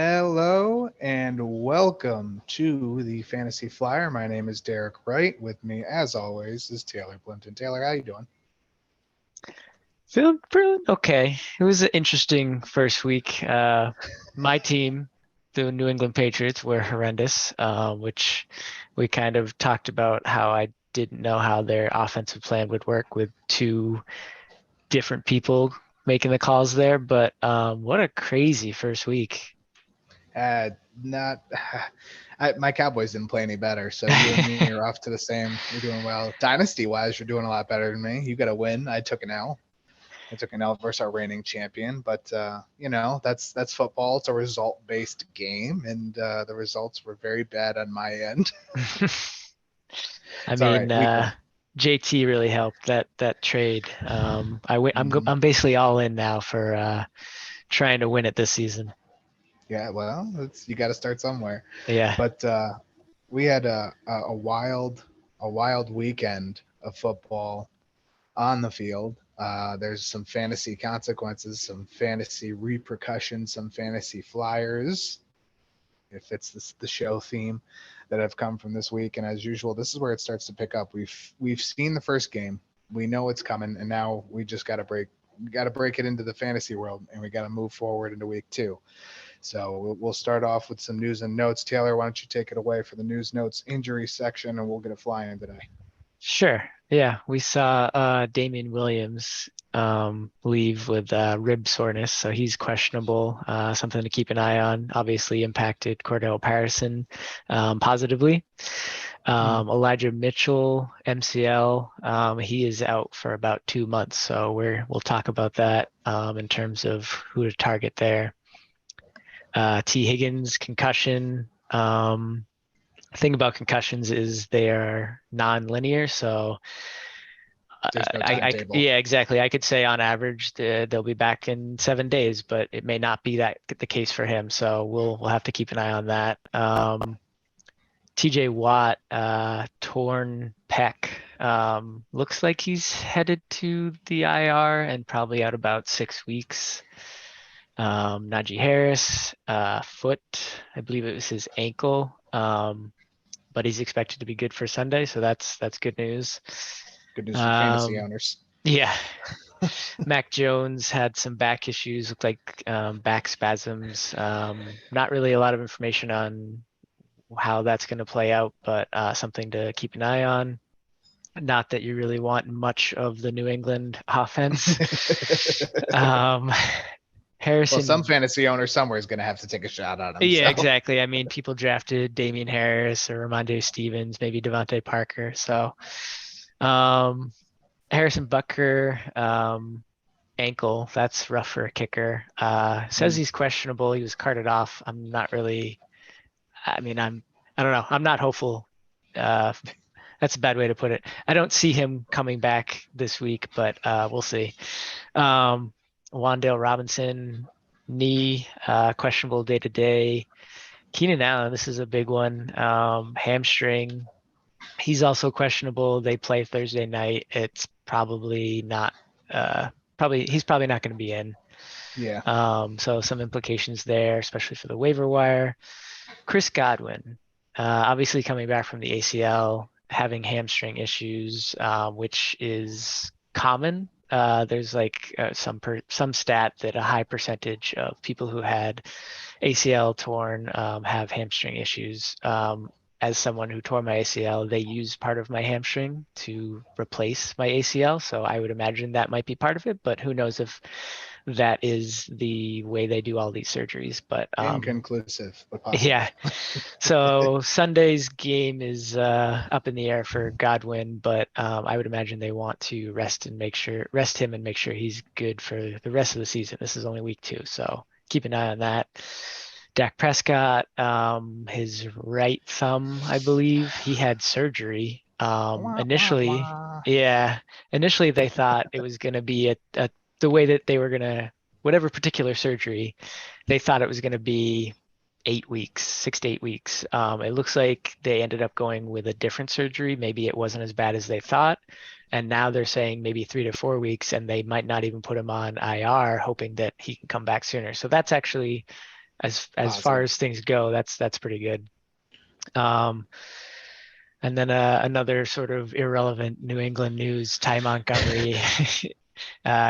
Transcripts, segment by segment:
Hello and welcome to the Fantasy Flyer. My name is Derek Wright. With me, as always, is Taylor Plimpton. Taylor, how you doing? Feeling okay. It was an interesting first week. My team, the New England Patriots, were horrendous, which we kind of talked about how I didn't know how their offensive plan would work with two different people making the calls there. But what a crazy first week. Not, my Cowboys didn't play any better, so you and me are off to the same. We're doing well. Dynasty-wise, you're doing a lot better than me. You got a win. I took an L. I took an L versus our reigning champion, but that's football. It's a result-based game, and the results were very bad on my end. I It's all mean, right. We can. JT really helped that trade. I'm basically all in now for trying to win it this season. Yeah, well, you got to start somewhere. Yeah. But we had a wild weekend of football on the field. There's some fantasy consequences, some fantasy repercussions, some fantasy flyers. If it's the show theme that have come from this week, and as usual, this is where it starts to pick up. We've seen the first game, we know it's coming, and now we just got to break it into the fantasy world, and we got to move forward into week two. So we'll start off with some news and notes. Taylor, why don't you take it away for the news notes injury section, and we'll get it flying today. Sure. Yeah, we saw Damian Williams leave with rib soreness, so he's questionable. Something to keep an eye on. Obviously impacted Cordell Patterson positively. Hmm. Elijah Mitchell, MCL, he is out for about 2 months, so we'll talk about that in terms of who to target there. T. Higgins, concussion. Thing about concussions is they are non-linear, so There's no timetable. yeah, exactly. I could say on average they'll be back in 7 days, but it may not be that the case for him. So we'll have to keep an eye on that. TJ Watt, torn pec. Looks like he's headed to the IR and probably out about 6 weeks. Najee Harris, foot, I believe it was his ankle. But he's expected to be good for Sunday, so that's good news. Good news for fantasy Um, owners. yeah, Mac Jones had some back issues, looked like back spasms. Not really a lot of information on how that's going to play out, but something to keep an eye on. Not that you really want much of the New England offense. Um, Well, some Harrison, fantasy owner somewhere is going to have to take a shot on him. yeah, So exactly. I mean, people drafted Damian Harris or Ramondre Stevens, maybe Devontae Parker. So, um, Harrison Butker, ankle. That's rough for a kicker. Says he's questionable. He was carted off. I'm not really. I mean, I don't know. I'm not hopeful. Uh, that's a bad way to put it. I don't see him coming back this week, but we'll see. Um, Wandale Robinson, knee, questionable day to day. Keenan Allen, this is a big one. Hamstring. He's also questionable. They play Thursday night. It's probably not. Uh, he's probably not going to be in. yeah. So some implications there, especially for the waiver wire. Chris Godwin, obviously coming back from the ACL, having hamstring issues, which is common. There's like some stat that a high percentage of people who had ACL torn have hamstring issues. As someone who tore my ACL, they used part of my hamstring to replace my ACL. So I would imagine that might be part of it, but who knows if that is the way they do all these surgeries. But Inconclusive, but yeah, possible. so Sunday's game is up in the air for Godwin, but I would imagine they want to rest him and make sure he's good for the rest of the season. This is only week 2, so keep an eye on that. Dak Prescott, his right thumb, I believe, he had surgery. Wah, wah, Initially, wah. yeah, initially they thought it was going to be the way that they were going to, whatever particular surgery, they thought it was going to be 8 weeks, 6 to 8 weeks. It looks like they ended up going with a different surgery. Maybe it wasn't as bad as they thought. And now they're saying maybe 3 to 4 weeks, and they might not even put him on IR, hoping that he can come back sooner. So that's actually as Awesome. far as things go, that's pretty good. And then another sort of irrelevant New England news: Ty Montgomery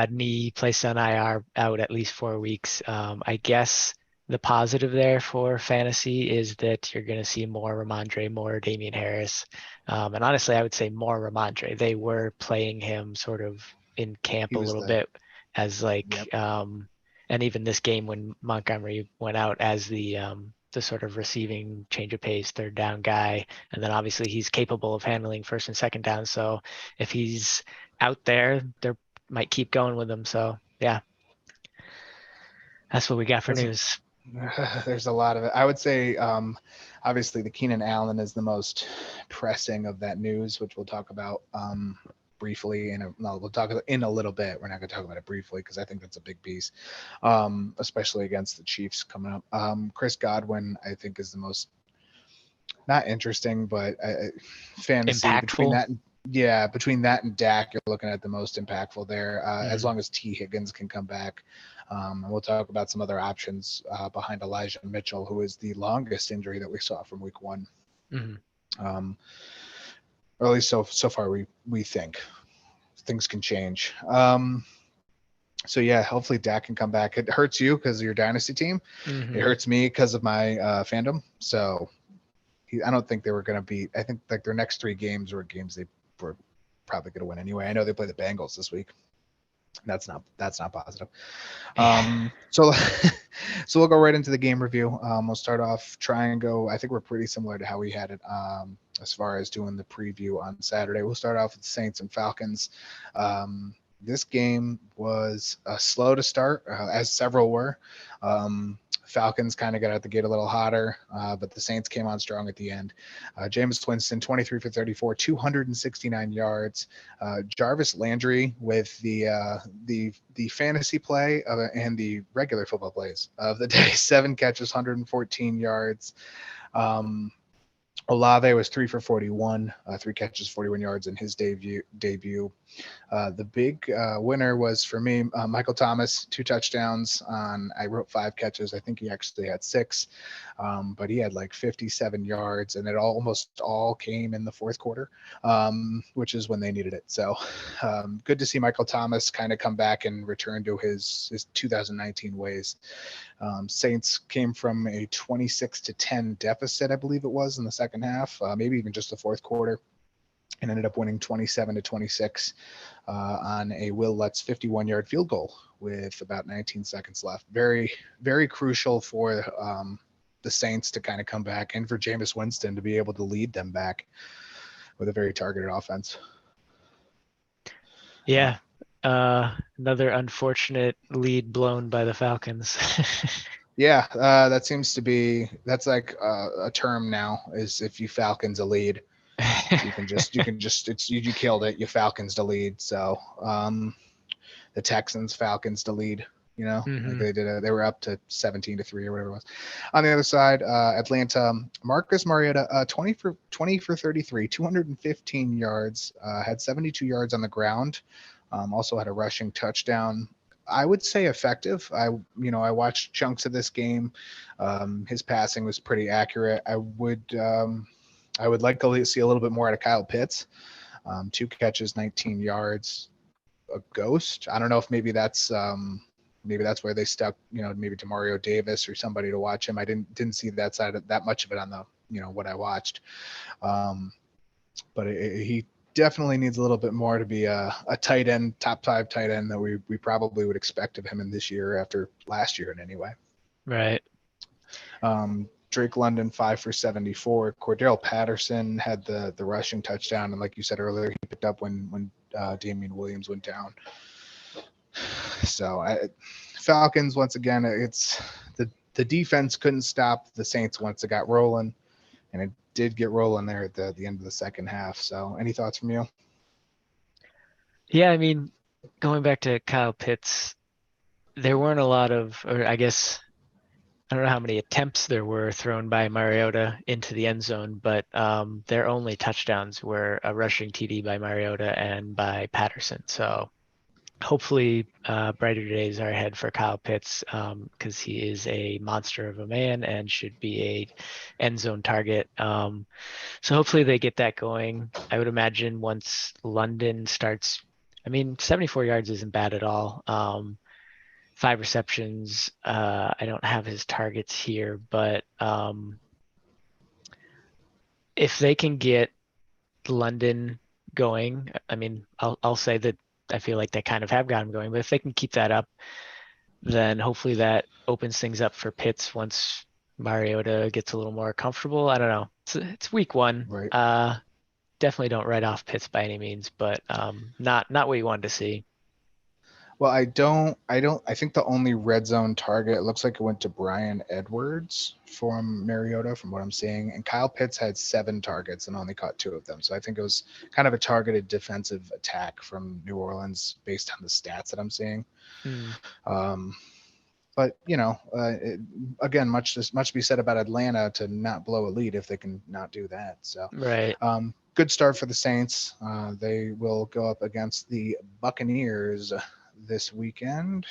knee placed on IR, out at least 4 weeks. I guess the positive there for fantasy is that you're going to see more Ramondre, more Damian Harris. And honestly, I would say more Ramondre. They were playing him sort of in camp He a was little the bit as like, Yep. and even this game when Montgomery went out as the sort of receiving change of pace, third down guy. And then obviously he's capable of handling first and second down. So if he's out there, they're might keep going with him. So yeah, that's what we got for news. There's a lot of it. I would say, obviously, the Keenan Allen is the most pressing of that news, which we'll talk about briefly. We'll talk in a little bit. We're not going to talk about it briefly because I think that's a big piece, especially against the Chiefs coming up. Chris Godwin, I think, is the most not interesting, but fantasy Impactful. between that and Dak, you're looking at the most impactful there. As long as T. Higgins can come back. And we'll talk about some other options behind Elijah Mitchell, who is the longest injury that we saw from week 1. Or at least so far we think. Things can change. So yeah, hopefully Dak can come back. It hurts you because of your dynasty team. It hurts me because of my fandom. So I don't think they were going to beat. I think like their next 3 games were games they were probably going to win anyway. I know they play the Bengals this week. That's not positive. So we'll go right into the game review. We'll start off, try and go. I think we're pretty similar to how we had it as far as doing the preview on Saturday. We'll start off with Saints and Falcons. This game was slow to start, as several were. Falcons kind of got out the gate a little hotter, but the Saints came on strong at the end. Jameis Winston, 23 for 34, 269 yards. Jarvis Landry with the fantasy play and the regular football plays of the day, 7 catches, 114 yards. Olave was 3 for 41, 3 catches, 41 yards in his debut. The big winner was for me, Michael Thomas, 2 touchdowns I wrote 5 catches. I think he actually had 6, but he had like 57 yards, and it almost all came in the fourth quarter, which is when they needed it. So good to see Michael Thomas kind of come back and return to his 2019 ways. Saints came from a 26-10 deficit, I believe it was, in the second half, maybe even just the fourth quarter, and ended up winning 27-26 on a Will Lutz 51-yard field goal with about 19 seconds left. Very, very crucial for the Saints to kind of come back, and for Jameis Winston to be able to lead them back with a very targeted offense. Yeah. Another unfortunate lead blown by the Falcons. Yeah, that seems to be, that's like a term now, is if you Falcons a lead, you can just it's you killed it. You Falcons to lead. So the Texans Falcons to lead. Like they were up to 17-3 or whatever it was. On the other side, Atlanta, Marcus Mariota, 20 for 33, 215 yards, had 72 yards on the ground. Also had a rushing touchdown. I would say effective. I watched chunks of this game. His passing was pretty accurate. I would like to see a little bit more out of Kyle Pitts. 2 catches, 19 yards, a ghost. I don't know if maybe that's where they stuck, maybe to Mario Davis or somebody to watch him. I didn't see that side of that much of it on the, what I watched. But he definitely needs a little bit more to be a tight end, top 5 tight end that we probably would expect of him in this year after last year in any way. Right. Drake London, 5 for 74. Cordell Patterson had the rushing touchdown, and like you said earlier, he picked up when Damian Williams went down. So Falcons, once again, it's the defense couldn't stop the Saints once it got rolling, and it did get rolling there at the end of the second half. So any thoughts from you? Yeah, I mean, going back to Kyle Pitts, there weren't a lot of, or I guess, I don't know how many attempts there were thrown by Mariota into the end zone, but their only touchdowns were a rushing TD by Mariota and by Patterson. So hopefully brighter days are ahead for Kyle Pitts because he is a monster of a man and should be a end zone target. So hopefully they get that going. I would imagine once London starts, 74 yards isn't bad at all. 5 receptions. I don't have his targets here, but if they can get London going, I'll say that I feel like they kind of have got him going, but if they can keep that up, then hopefully that opens things up for Pitts once Mariota gets a little more comfortable. I don't know. It's week one. Right. Definitely don't write off Pitts by any means, but not what you wanted to see. Well, I think the only red zone target, it looks like it went to Brian Edwards from Mariota, from what I'm seeing. And Kyle Pitts had 7 targets and only caught 2 of them. So I think it was kind of a targeted defensive attack from New Orleans based on the stats that I'm seeing. But again, much be said about Atlanta to not blow a lead if they can not do that. So Right. Good start for the Saints. They will go up against the Buccaneers this weekend.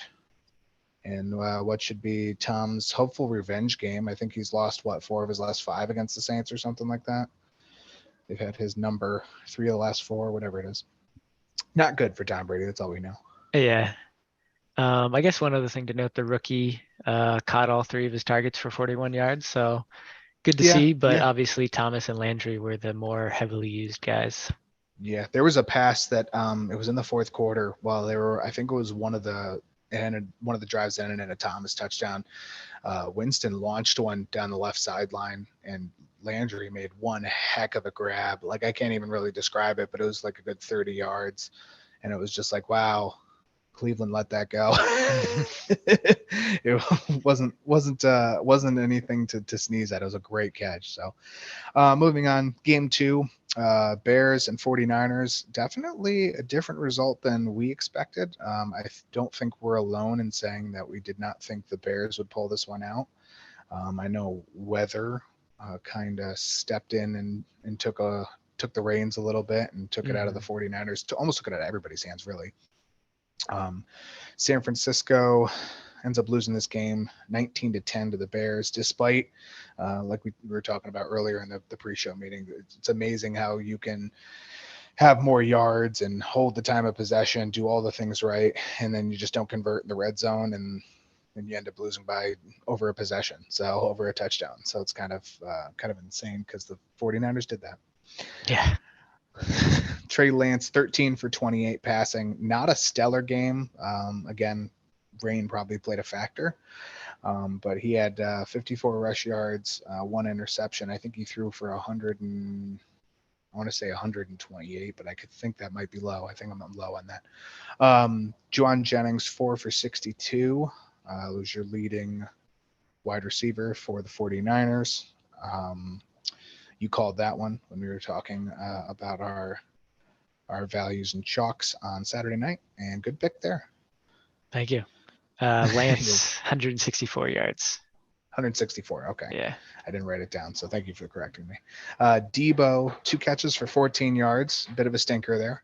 And what should be Tom's hopeful revenge game. I think he's lost 4 of his last 5 against the Saints or something like that. They've had his number 3 of the last 4, whatever it is. Not good for Tom Brady. That's all we know. Yeah. I guess one other thing to note, the rookie caught all 3 of his targets for 41 yards. So good to see, but obviously Thomas and Landry were the more heavily used guys. Yeah, there was a pass that it was in the 4th quarter while they were, I think it was one of the drives ended in a Thomas touchdown. Winston launched one down the left sideline and Landry made one heck of a grab. Like, I can't even really describe it, but it was like a good 30 yards. And it was just like, wow, Cleveland let that go. It wasn't anything to sneeze at. It was a great catch. So moving on, game 2, Bears and 49ers, definitely a different result than we expected. I don't think we're alone in saying that we did not think the Bears would pull this one out. I know weather kind of stepped in and took the reins a little bit and took it out of the 49ers, to almost took it out of everybody's hands, really. San Francisco ends up losing this game 19-10 to the Bears, despite like we were talking about earlier in the pre-show meeting. It's amazing how you can have more yards and hold the time of possession, do all the things right, and then you just don't convert in the red zone, and you end up losing by over a possession, so over a touchdown. So it's kind of insane because the 49ers did that. Yeah. Trey Lance, 13 for 28 passing. Not a stellar game. Again, rain probably played a factor. But he had 54 rush yards, 1 interception. I think he threw for 128, but I could think that might be low. I think I'm low on that. Juwan Jennings, 4 for 62. Was your leading wide receiver for the 49ers. You called that one when we were talking about our values and chalks on Saturday night, and good pick there. Thank you. Lance, 164 yards. 164. Okay. Yeah. I didn't write it down, so thank you for correcting me. Debo, 2 catches for 14 yards. Bit of a stinker there.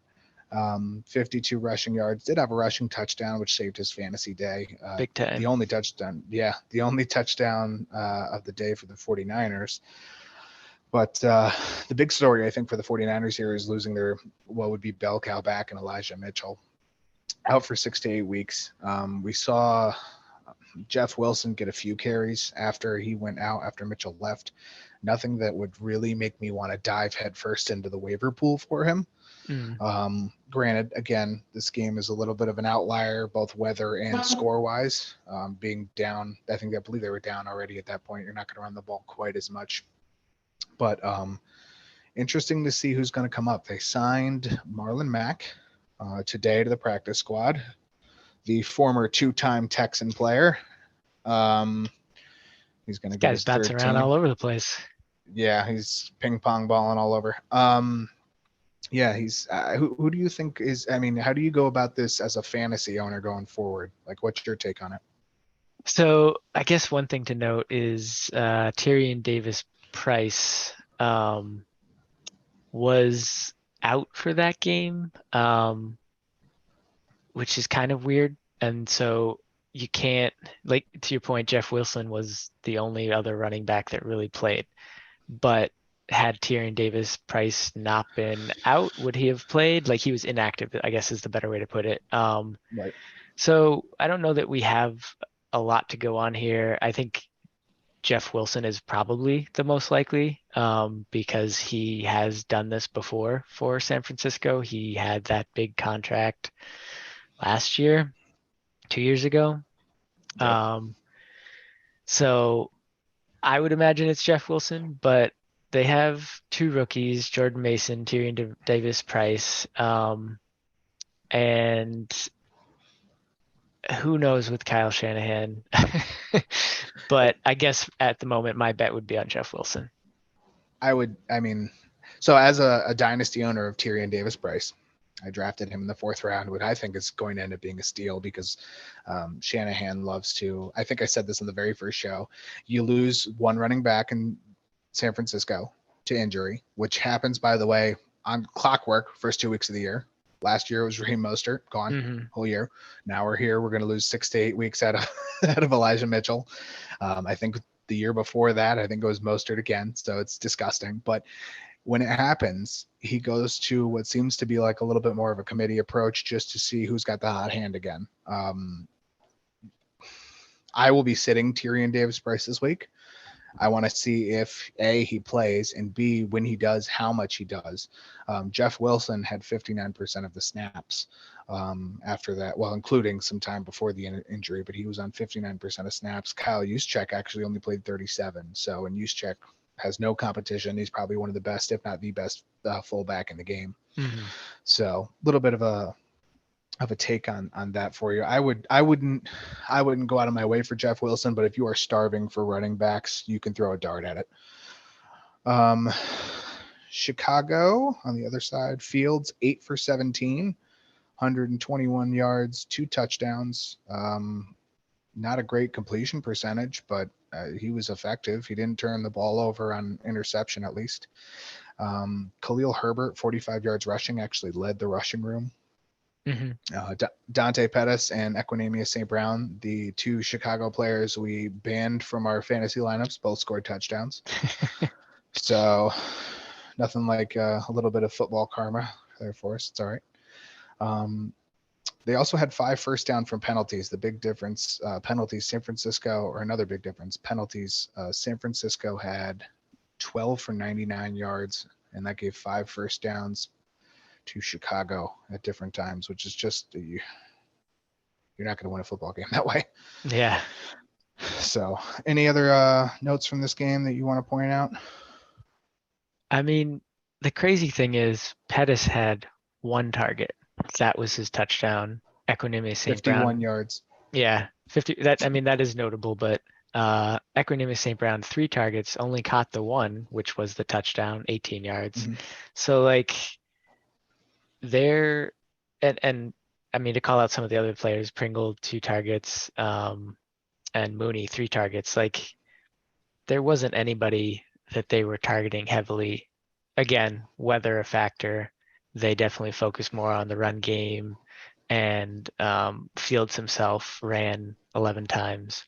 52 rushing yards. Did have a rushing touchdown, which saved his fantasy day. Big time. The only touchdown of the day for the 49ers. But the big story, I think, for the 49ers here is losing their what would be bell cow back in Elijah Mitchell, out for 6 to 8 weeks. We saw Jeff Wilson get a few carries after he went out, after Mitchell left. Nothing that would really make me want to dive headfirst into the waiver pool for him. Granted, again, this game is a little bit of an outlier, both weather and score-wise. Being down, I believe they were down already at that point. You're not going to run the ball quite as much. But interesting to see who's going to come up. They signed Marlon Mack today to the practice squad, the former 2-time Texan player. He's going to get his bouncing around all over the place. Yeah, he's ping pong balling all over. Yeah, he's who do you think is? I mean, how do you go about this as a fantasy owner going forward? Like, what's your take on it? So I guess one thing to note is Tyrion Davis-Price was out for that game which is kind of weird. And so you can't, like, to your point, Jeff Wilson was the only other running back that really played. But had Tyrion Davis Price not been out, would he have played? Like, he was inactive, I guess is the better way to put it. Right. So I don't know that we have a lot to go on here. I think Jeff Wilson is probably the most likely because he has done this before for San Francisco. He had that big contract last year, 2 years ago. Yep. So I would imagine it's Jeff Wilson, but they have two rookies, Jordan Mason, Tyrion Davis Price, and who knows with Kyle Shanahan. But I guess at the moment, my bet would be on Jeff Wilson. So as a dynasty owner of Tyrion Davis Price, I drafted him in the 4th round, which I think is going to end up being a steal because Shanahan loves to, I think I said this in the very first show, you lose one running back in San Francisco to injury, which happens, by the way, on clockwork first 2 weeks of the year. Last year it was Raheem Mostert, gone whole year. Now we're here. We're going to lose 6 to 8 weeks out of Elijah Mitchell. I think the year before that, I think it was Mostert again. So it's disgusting. But when it happens, he goes to what seems to be like a little bit more of a committee approach just to see who's got the hot hand again. I will be sitting Tyrion Davis Price this week. I want to see if A, he plays, and B, when he does, how much he does. Jeff Wilson had 59% of the snaps after that, well, including some time before the injury, but he was on 59% of snaps. Kyle Juszczyk actually only played 37. So, and Juszczyk has no competition. He's probably one of the best, if not the best, fullback in the game. So, a little bit of a take on that for you. I wouldn't go out of my way for Jeff Wilson, but if you are starving for running backs, you can throw a dart at it. Chicago on the other side, Fields 8 for 17, 121 yards, 2 touchdowns. Not a great completion percentage, but he was effective. He didn't turn the ball over on interception, at least. Khalil Herbert, 45 yards rushing, actually led the rushing room. Dante Pettis and Equanimeous St. Brown, the 2 Chicago players we banned from our fantasy lineups, both scored touchdowns. So nothing like a little bit of football karma there for us. It's all right. They also had 5 first down from penalties. The big difference, penalties, San Francisco, or another big difference, penalties. San Francisco had 12 for 99 yards, and that gave 5 first downs to Chicago at different times, which is just, you're not going to win a football game that way. Yeah. So any other notes from this game that you want to point out? I mean, the crazy thing is Pettis had 1 target. That was his touchdown. Equanimeous St. Brown. 51 yards. Yeah. 50. That is notable, but Equanimeous St. Brown, 3 targets, only caught the 1, which was the touchdown, 18 yards. So like, they're and I mean, to call out some of the other players, Pringle 2 targets, and Mooney 3 targets. Like, there wasn't anybody that they were targeting heavily. Again, weather a factor. They definitely focused more on the run game, and Fields himself ran 11 times.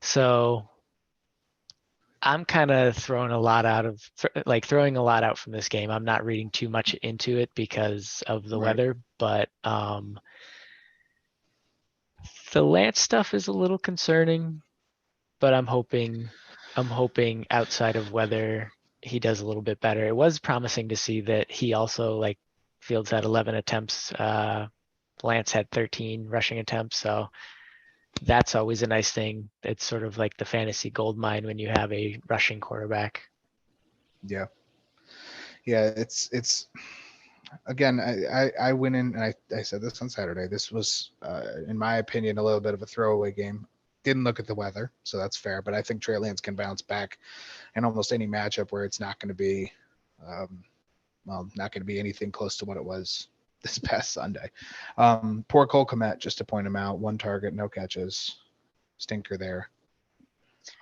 So I'm kind of throwing a lot out from this game. I'm not reading too much into it because of the weather, but the Lance stuff is a little concerning, but I'm hoping outside of weather, he does a little bit better. It was promising to see that he also, like, Fields had 11 attempts. Lance had 13 rushing attempts. So that's always a nice thing. It's sort of like the fantasy gold mine when you have a rushing quarterback. Yeah. Yeah. It's again, I went in and I said this on Saturday. This was, in my opinion, a little bit of a throwaway game. Didn't look at the weather, so that's fair. But I think Trey Lance can bounce back in almost any matchup where it's not going to be, not going to be anything close to what it was this past Sunday. Poor Cole Kmet, just to point him out, 1 target, no catches, stinker there.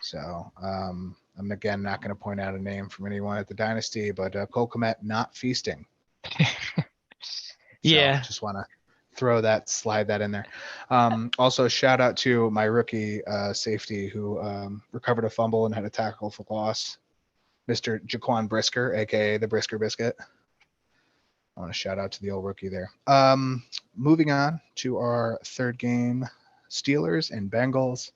So I'm again not going to point out a name from anyone at the Dynasty, but Cole Kmet not feasting. Yeah. So just want to slide that in there. Also, shout out to my rookie safety who recovered a fumble and had a tackle for loss, Mr. Jaquan Brisker, aka the Brisker Biscuit. I want to shout out to the old rookie there. Moving on to our third game, Steelers and Bengals.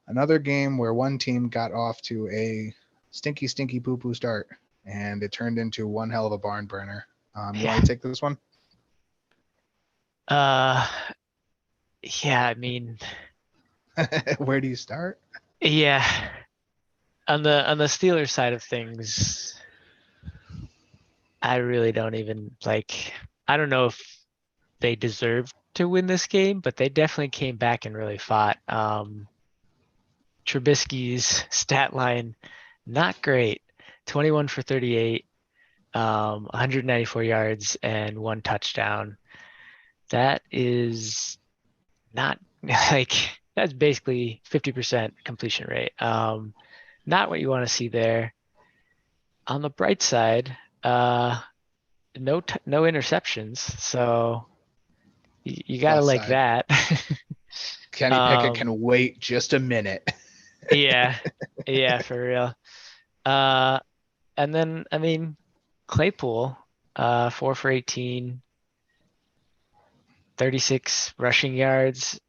Another game where one team got off to a stinky poo-poo start, and it turned into one hell of a barn burner. You want to take this one? Yeah, I mean, Where do you start? yeah. On the Steelers side of things, I really don't even like. I don't know if they deserved to win this game, but they definitely came back and really fought. Trubisky's stat line, not great. 21 for 38, 194 yards and 1 touchdown. That is not like that's basically 50% completion rate. Not what you want to see there. On the bright side, no interceptions, so you gotta Plus like side. that. Kenny Pickett can wait just a minute. Yeah, for real. And then I mean Claypool, 4 for 18, 36 rushing yards.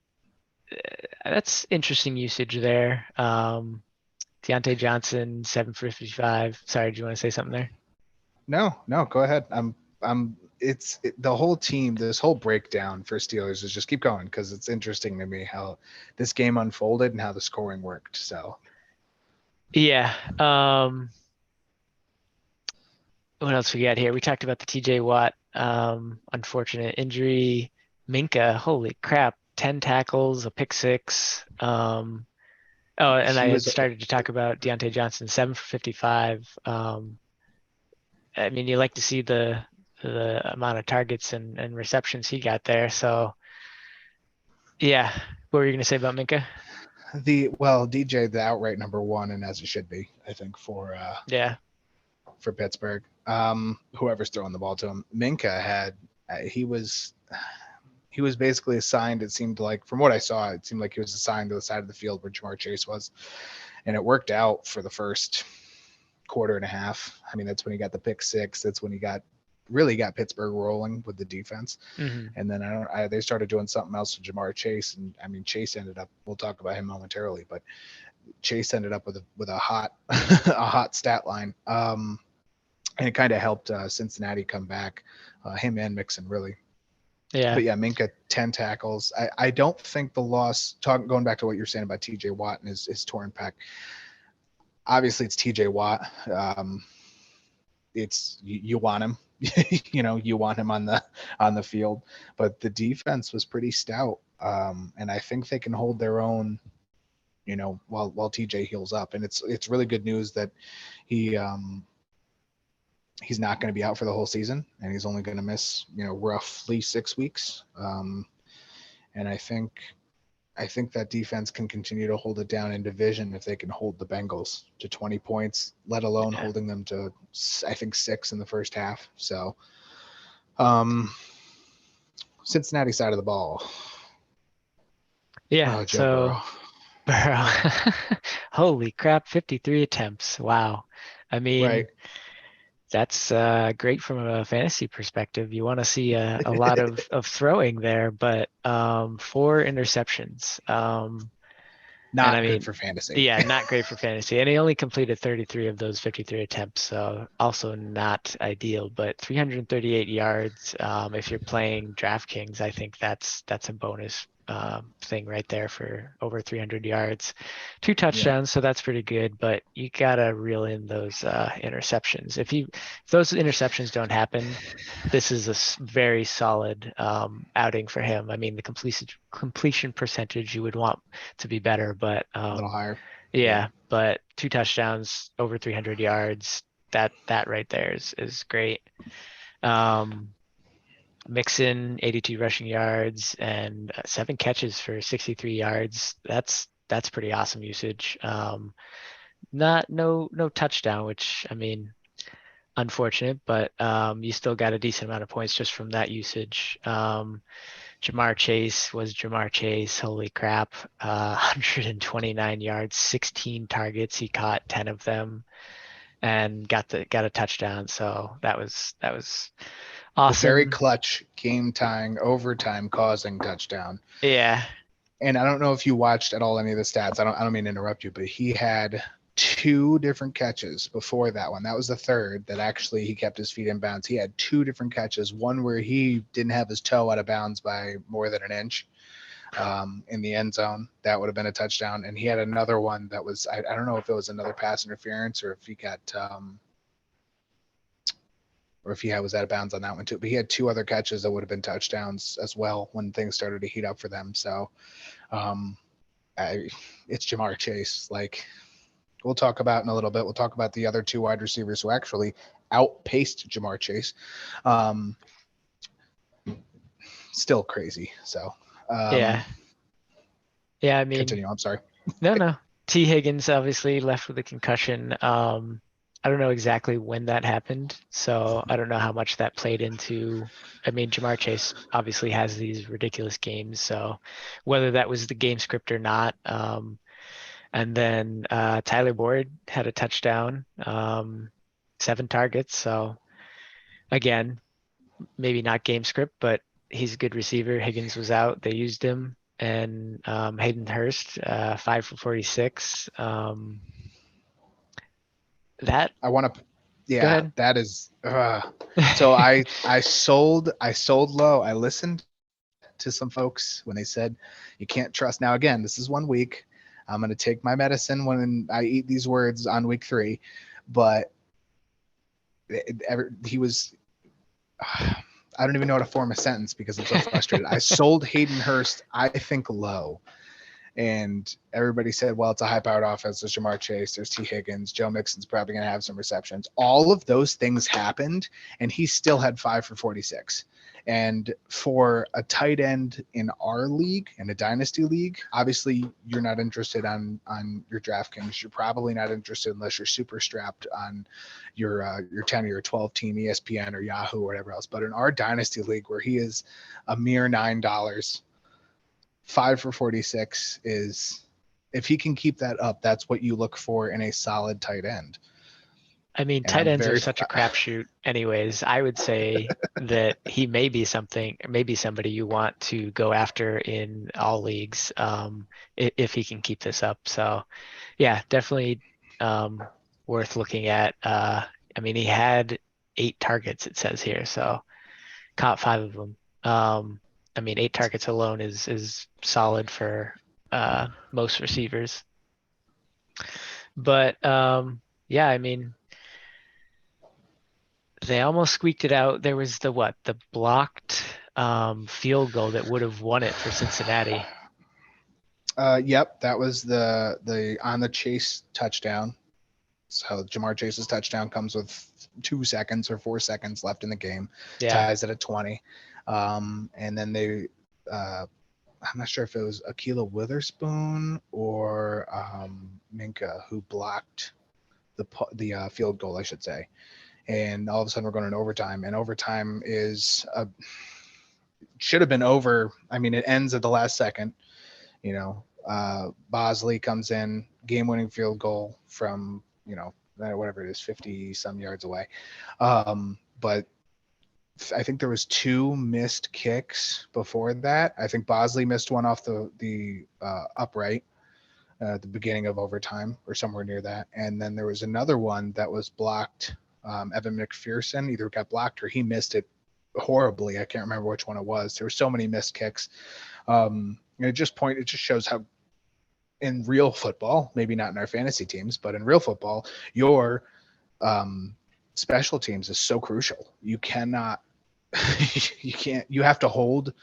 That's interesting usage there. Deontay Johnson, 7 for 55. Sorry, do you want to say something there? No, go ahead. The whole team, this whole breakdown for Steelers is just keep going because it's interesting to me how this game unfolded and how the scoring worked. So yeah. What else we got here? We talked about the TJ Watt unfortunate injury. Minka, holy crap, 10 tackles, a pick six. And I had started to talk about Deontay Johnson, 7 for 55. I mean, you like to see the amount of targets and receptions he got there. So, yeah. What were you going to say about Minka? DJ, the outright number one, and as it should be, I think for Pittsburgh. Whoever's throwing the ball to him, Minka had he was basically assigned. It seemed like, from what I saw, it seemed like he was assigned to the side of the field where Jamar Chase was, and it worked out for the first quarter and a half. I mean, that's when he got the pick six. That's when he really got Pittsburgh rolling with the defense. Mm-hmm. And then they started doing something else with Jamar Chase, and I mean, Chase ended up. We'll talk about him momentarily, but Chase ended up with a hot stat line. And it kind of helped Cincinnati come back, him and Mixon, really. Yeah. But yeah, Minka, 10 tackles. I don't think the loss, going back to what you're saying about TJ Watt and his torn pec, obviously it's TJ Watt. It's you want him, you want him on the field, but the defense was pretty stout. And I think they can hold their own, while TJ heals up. And it's really good news that he's not going to be out for the whole season, and he's only going to miss, roughly 6 weeks. And I think that defense can continue to hold it down in division if they can hold the Bengals to 20 points, let alone holding them to, I think, 6 in the first half. So, Cincinnati side of the ball. Yeah. So Burrow. Holy crap, 53 attempts. Wow. I mean, right. That's great from a fantasy perspective. You want to see a lot of throwing there, but 4 interceptions. Not good for fantasy. Yeah, not great for fantasy. And he only completed 33 of those 53 attempts, so also not ideal. But 338 yards. If you're playing DraftKings, I think that's a bonus thing right there for over 300 yards. 2 touchdowns, so that's pretty good. But you gotta reel in those interceptions. If those interceptions don't happen, this is a very solid outing for him. I mean, the completion percentage you would want to be better, but a little higher. Yeah, but 2 touchdowns, over 300 yards. That right there is great. Mixon, 82 rushing yards and 7 catches for 63 yards. That's pretty awesome usage. No touchdown, which I mean, unfortunate, but you still got a decent amount of points just from that usage. Jamar Chase was Jamar Chase. Holy crap. 129 yards, 16 targets. He caught 10 of them and got a touchdown. So that was The very awesome. clutch, game tying, overtime causing touchdown. Yeah. And I don't know if you watched at all any of the stats. I don't mean to interrupt you, but he had 2 different catches before that one. That was the third that actually he kept his feet in bounds. He had 2 different catches, one where he didn't have his toe out of bounds by more than an inch in the end zone. That would have been a touchdown. And he had another one that was, I don't know if it was another pass interference or if he got or if he was out of bounds on that one too. But he had 2 other catches that would have been touchdowns as well when things started to heat up for them. So it's Jamar Chase. Like, we'll talk about in a little bit. We'll talk about the other 2 wide receivers who actually outpaced Jamar Chase. Still crazy. So Yeah. I mean, continue. I'm sorry. No. T. Higgins obviously left with a concussion. I don't know exactly when that happened, so I don't know how much that played into. I mean, Jamar Chase obviously has these ridiculous games, so whether that was the game script or not. And then Tyler Boyd had a touchdown, 7 targets. So again, maybe not game script, but he's a good receiver. Higgins was out; they used him. And Hayden Hurst, 5 for 46. That I want to. Go Yeah, ahead. that is. So I sold low. I listened to some folks when they said you can't trust. Now again, this is 1 week. I'm going to take my medicine when I eat these words on week 3, but he was. I don't even know how to form a sentence because I'm so frustrated. I sold Hayden Hurst, I think, low. And everybody said, well, it's a high-powered offense. There's Jamar Chase. There's T. Higgins. Joe Mixon's probably going to have some receptions. All of those things happened, and he still had 5 for 46. And for a tight end in our league, in a dynasty league, obviously you're not interested on your DraftKings. You're probably not interested unless you're super strapped on your 10 or your 12 team ESPN or Yahoo or whatever else. But in our dynasty league, where he is a mere $9, 5 for 46 is, if he can keep that up, that's what you look for in a solid tight end. I mean, And tight I'm ends are very such a crapshoot anyways. I would say that he may be somebody you want to go after in all leagues if he can keep this up. So yeah, definitely worth looking at. I mean, he had 8 targets, it says here, so caught 5 of them. I mean, 8 targets alone is solid for most receivers. But yeah, I mean, they almost squeaked it out. There was the blocked field goal that would have won it for Cincinnati. Yep, that was the on the Chase touchdown. So Jamar Chase's touchdown comes with 2 seconds or 4 seconds left in the game, Yeah. ties it at 20. And then they, I'm not sure if it was Akila Witherspoon or Minka who blocked the field goal, I should say. And all of a sudden we're going to overtime, and overtime should have been over. I mean, it ends at the last second. Bosley comes in, game-winning field goal from whatever it is, 50 some yards away. But I think there was 2 missed kicks before that. I think Bosley missed one off the upright at the beginning of overtime or somewhere near that, and then there was another one that was blocked. Evan McPherson either got blocked or he missed it horribly. I can't remember which one it was. There were so many missed kicks. It just shows how in real football, maybe not in our fantasy teams, but in real football, your special teams is so crucial. You cannot, you have to hold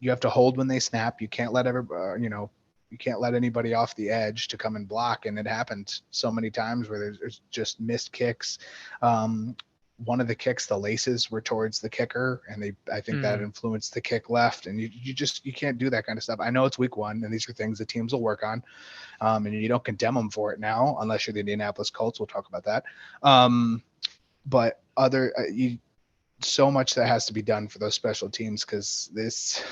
when they snap. You can't let you can't let anybody off the edge to come and block. And it happened so many times where there's just missed kicks. One of the kicks, the laces were towards the kicker, and I think that influenced the kick left. And you can't do that kind of stuff. I know it's week 1, and these are things that teams will work on, and you don't condemn them for it now, unless you're the Indianapolis Colts. We'll talk about that. but other so much that has to be done for those special teams, because this,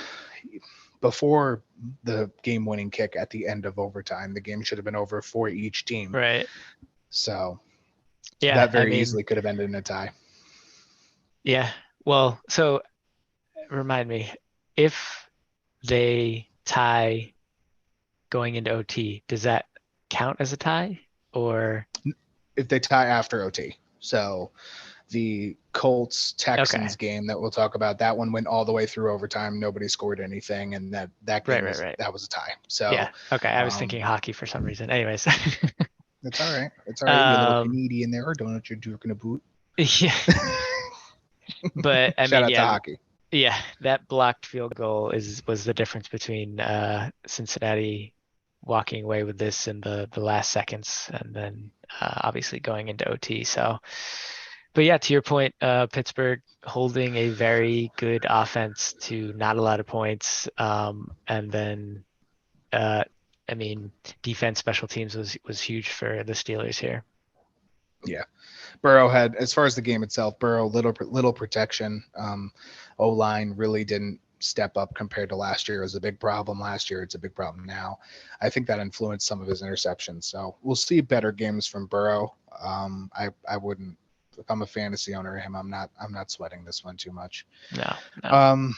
before the game-winning kick at the end of overtime, the game should have been over for each team. Right. So Yeah. that I very mean, easily could have ended in a tie. yeah. Well, so remind me, if they tie going into OT, does that count as a tie or? If they tie after OT. So the Colts Texans Okay. game that we'll talk about, that one went all the way through overtime. Nobody scored anything, and that game Right. Right. was a tie. So Yeah. Okay. I was thinking hockey for some reason. Anyways. it's all right. It's all right. Be a little Um, Canadian there. Don't know what you're doing a boot. yeah. But I Shout mean, out to yeah, hockey. yeah, that blocked field goal was the difference between Cincinnati walking away with this in the last seconds and then obviously going into OT. So, but yeah, to your point, Pittsburgh holding a very good offense to not a lot of points, and then I mean, defense, special teams was huge for the Steelers here. Yeah. Burrow had, as far as the game itself, Burrow little protection. O-line really didn't step up compared to last year. It was a big problem last year. It's a big problem now. I think that influenced some of his interceptions. So we'll see better games from Burrow. I wouldn't, if I'm a fantasy owner of him, I'm not sweating this one too much. No.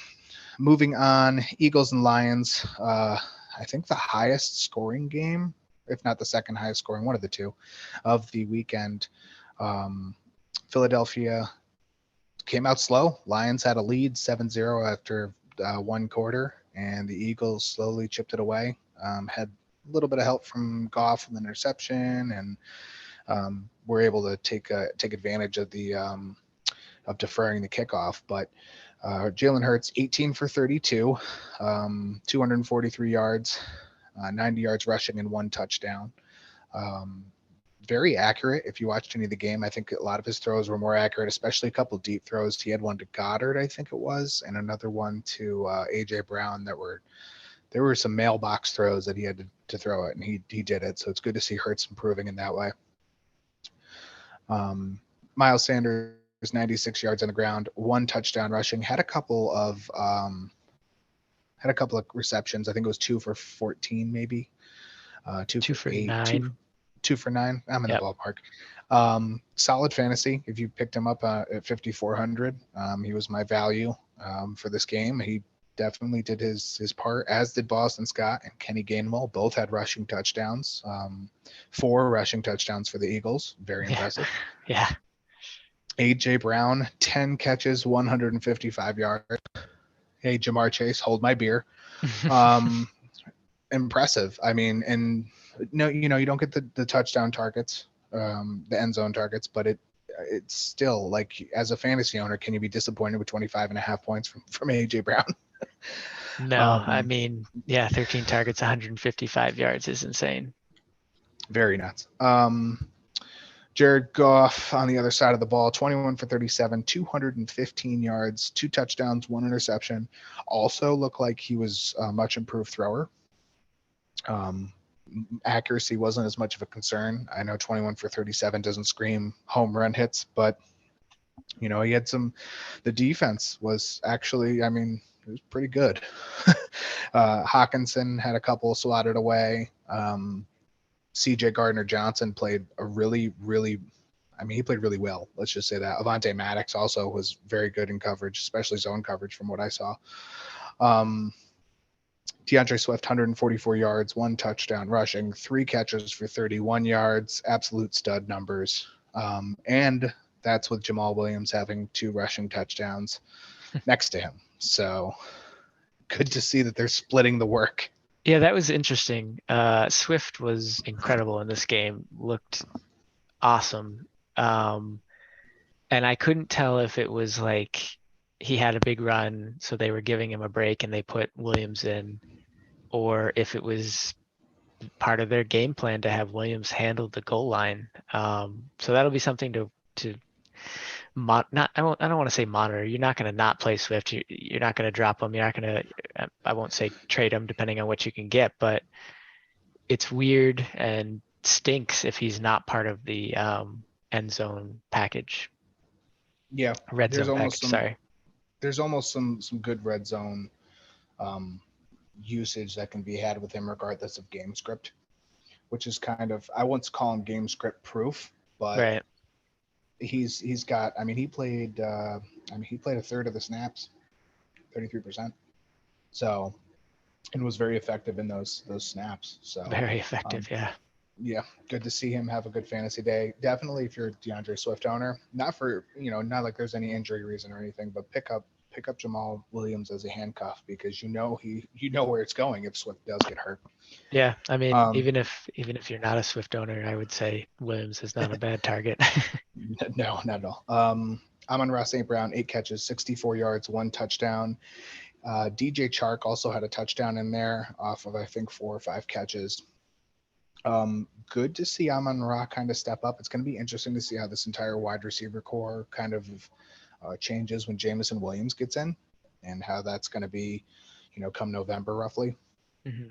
Moving on, Eagles and Lions. I think the highest scoring game, if not the second highest scoring, one of the two, of the weekend. Philadelphia came out slow. Lions had a lead 7-0 after one quarter, and the Eagles slowly chipped it away. Had a little bit of help from Goff with an interception, and were able to take advantage of the of deferring the kickoff. But Jalen Hurts, 18 for 32, 243 yards, 90 yards rushing, and one touchdown. Very accurate. If you watched any of the game, I think a lot of his throws were more accurate, especially a couple deep throws. He had one to Goddard, I think it was, and another one to AJ Brown. There were some mailbox throws that he had to throw it, and he did it. So it's good to see Hurts improving in that way. Miles Sanders, 96 yards on the ground, one touchdown rushing, had a couple of receptions. I think it was 2 for 14, maybe. 2 for 9. 2 for 9. I'm in the ballpark. Solid fantasy. If you picked him up at 5,400, he was my value for this game. He definitely did his part, as did Boston Scott and Kenny Gainwell. Both had rushing touchdowns. 4 rushing touchdowns for the Eagles. Very impressive. Yeah. AJ Brown, 10 catches, 155 yards. Hey, Jamar Chase, hold my beer. Impressive. I mean, and no, you don't get the touchdown targets, the end zone targets, but it's still, like, as a fantasy owner, can you be disappointed with 25.5 points from AJ Brown? No, I mean, yeah, 13 targets, 155 yards is insane. Very nuts. Jared Goff on the other side of the ball, 21 for 37, 215 yards, 2 touchdowns, 1 interception. Also looked like he was a much improved thrower. Accuracy wasn't as much of a concern. I know 21 for 37 doesn't scream home run hits, but he had the defense was actually, I mean, it was pretty good. Hawkinson had a couple swatted away. CJ Gardner-Johnson played he played really well. Let's just say that. Avonte Maddox also was very good in coverage, especially zone coverage from what I saw. DeAndre Swift, 144 yards, 1 touchdown rushing, 3 catches for 31 yards, absolute stud numbers. And that's with Jamal Williams having 2 rushing touchdowns next to him. So good to see that they're splitting the work. Yeah, that was interesting. Swift was incredible in this game, looked awesome. And I couldn't tell if it was like he had a big run, so they were giving him a break and they put Williams in, or if it was part of their game plan to have Williams handle the goal line. So that'll be something to I don't want to say monitor. You're not going to not play Swift. You're not going to drop him. You're not going to, I won't say trade him depending on what you can get, but it's weird and stinks if he's not part of the end zone package. Yeah, red there's zone almost package. some Sorry. there's almost some good red zone um, usage that can be had with him regardless of game script, which is kind of, I once call him game script proof, but Right. he's got, I mean, he played a third of the snaps, 33%. So, and was very effective in those snaps. So, Very effective. um, Yeah. yeah, good to see him have a good fantasy day. Definitely, if you're a DeAndre Swift owner, not for, not like there's any injury reason or anything, but pick up Jamal Williams as a handcuff because you know where it's going if Swift does get hurt. Yeah. I mean, Um, even if you're not a Swift owner, I would say Williams is not a bad target. no, not at all. Amon-Ra St. Brown, 8 catches, 64 yards, 1 touchdown. DJ Chark also had a touchdown in there off of I think 4 or 5 catches. Good to see Amon-Ra kind of step up. It's going to be interesting to see how this entire wide receiver core kind of changes when Jamison Williams gets in, and how that's going to be, come November roughly. Mhm.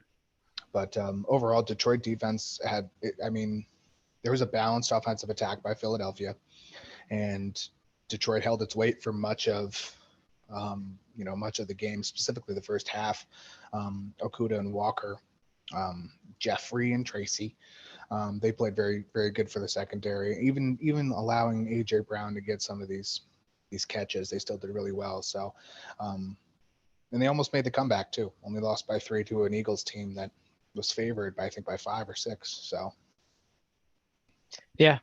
But overall, Detroit defense I mean, there was a balanced offensive attack by Philadelphia, and Detroit held its weight for much of the game, specifically the first half. Okuda and Walker, Jeffrey and Tracy, they played very, very good for the secondary. Even allowing AJ Brown to get some of these catches, they still did really well. So, and they almost made the comeback too. Only lost by 3 to an Eagles team that was favored by, I think, by 5 or 6. So Yeah.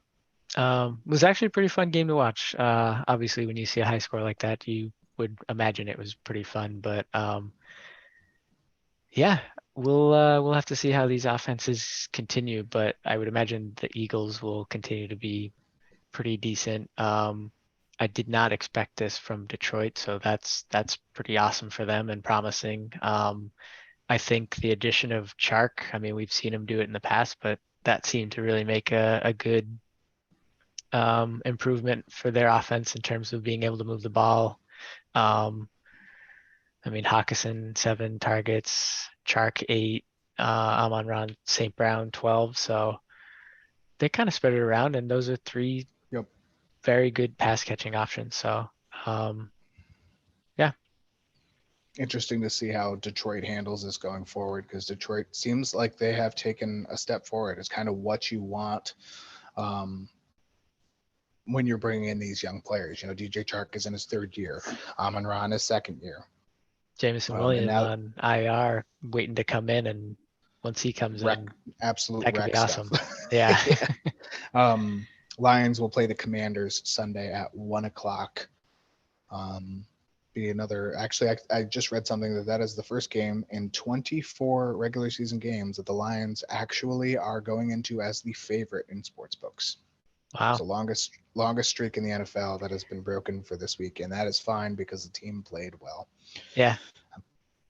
It was actually a pretty fun game to watch. Obviously, when you see a high score like that, you would imagine it was pretty fun. But yeah, we'll have to see how these offenses continue. But I would imagine the Eagles will continue to be pretty decent. I did not expect this from Detroit, so that's pretty awesome for them and promising. I think the addition of Chark, I mean, we've seen him do it in the past, but that seemed to really make a good improvement for their offense in terms of being able to move the ball. Um, I mean, Hawkinson 7 targets, Chark 8, Amon-Ra St. Brown 12. So they kind of spread it around, and those are 3 yep. very good pass catching options. So yeah, Interesting to see how Detroit handles this going forward, because Detroit seems like they have taken a step forward. It's kind of what you want um, when you're bringing in these young players. DJ Chark is in his 3rd year, Amon-Ra in his 2nd year, Jameson and Williams now on IR waiting to come in, and once he comes wreck, in, absolute that could be wreck stuff. awesome. Yeah. Yeah. Lions will play the Commanders Sunday at 1 o'clock. Be another. Actually, I just read something that is the first game in 24 regular season games that the Lions actually are going into as the favorite in sports books. It's Wow. the longest streak in the NFL that has been broken for this week, and that is fine because the team played well. Yeah.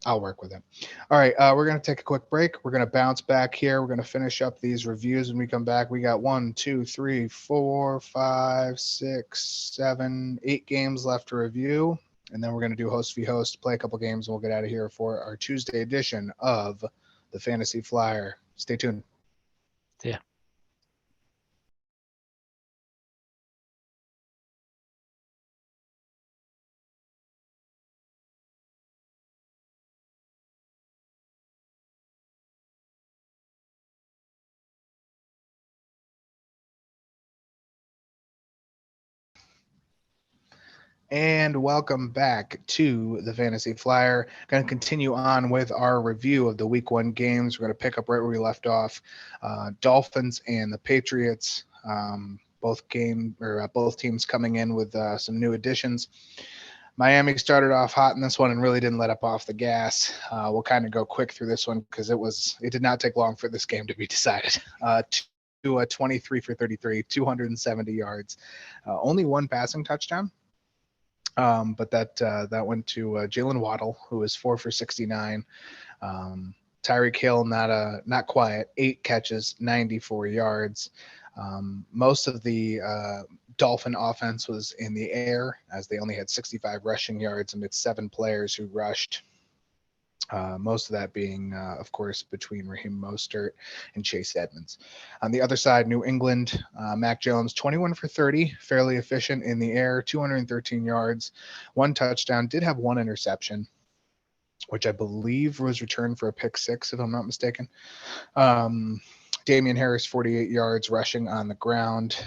I'll work with it. All right, we're going to take a quick break. We're going to bounce back here. We're going to finish up these reviews when we come back. We got 1, 2, 3, 4, 5, 6, 7, 8 games left to review. And then we're going to do host v host, play a couple games, and we'll get out of here for our Tuesday edition of the Fantasy Flyer. Stay tuned. Yeah. And welcome back to the Fantasy Flyer. Going to continue on with our review of the Week 1 games. We're going to pick up right where we left off. Dolphins and the Patriots. Both teams coming in with some new additions. Miami started off hot in this one and really didn't let up off the gas. We'll kind of go quick through this one because it did not take long for this game to be decided. 23 for 33, 270 yards, only 1 passing touchdown. But that went to Jalen Waddle, who was 4 for 69. Tyreek Hill, not quiet, 8 catches, 94 yards. Most of the Dolphin offense was in the air, as they only had 65 rushing yards amidst 7 players who rushed. Most of that being, of course, between Raheem Mostert and Chase Edmonds. On the other side, New England, Mac Jones, 21 for 30, fairly efficient in the air, 213 yards, 1 touchdown, did have 1 interception, which I believe was returned for a pick 6, if I'm not mistaken. Damian Harris, 48 yards rushing on the ground.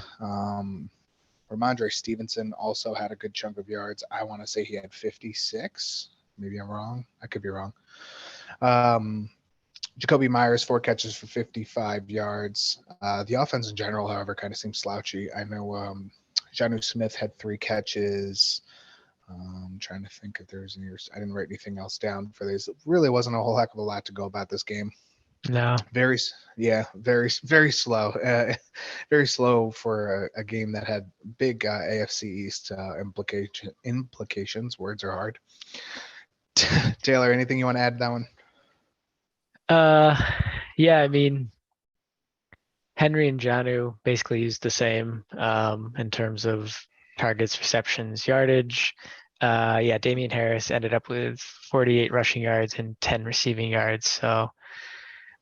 Ramondre Stevenson also had a good chunk of yards. I want to say he had 56. Maybe I'm wrong. I could be wrong. Jacoby Myers, 4 catches for 55 yards. The offense in general, however, kind of seems slouchy. I know Jonnu Smith had 3 catches. I'm trying to think if there's any. I didn't write anything else down for these. It really wasn't a whole heck of a lot to go about this game. No. Very slow. Very slow for a game that had big AFC East implications. Words are hard. Taylor, anything you want to add to that one? Yeah, I mean, Henry and Jonnu basically used the same in terms of targets, receptions, yardage. Yeah, Damian Harris ended up with 48 rushing yards and 10 receiving yards. So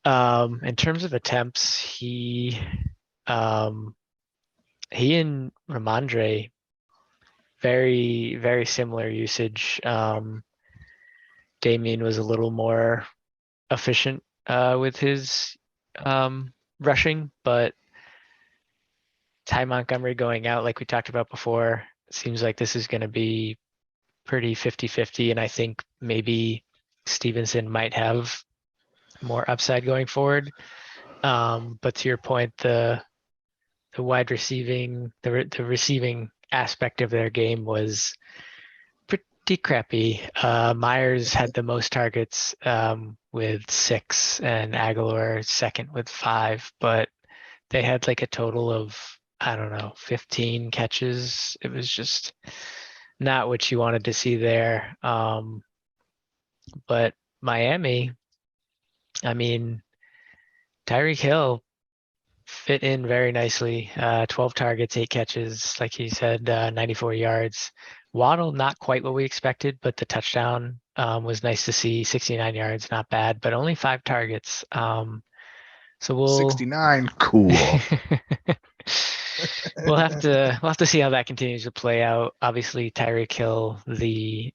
in terms of attempts, he and Ramondre, very, very similar usage. Damian was a little more efficient with his rushing, but Ty Montgomery going out, like we talked about before, seems like this is going to be pretty 50-50, and I think maybe Stevenson might have more upside going forward. But to your point, the wide receiving, the receiving aspect of their game was pretty crappy. Myers had the most targets with 6, and Aguilar second with 5, but they had like a total of, I don't know, 15 catches. It was just not what you wanted to see there. But Miami, I mean, Tyreek Hill fit in very nicely. 12 targets, 8 catches, like he said, 94 yards. Waddle, not quite what we expected, but the touchdown was nice to see. 69 yards, not bad, but only 5 targets. So we'll 69, cool. we'll have to see how that continues to play out. Obviously, Tyreek Hill, the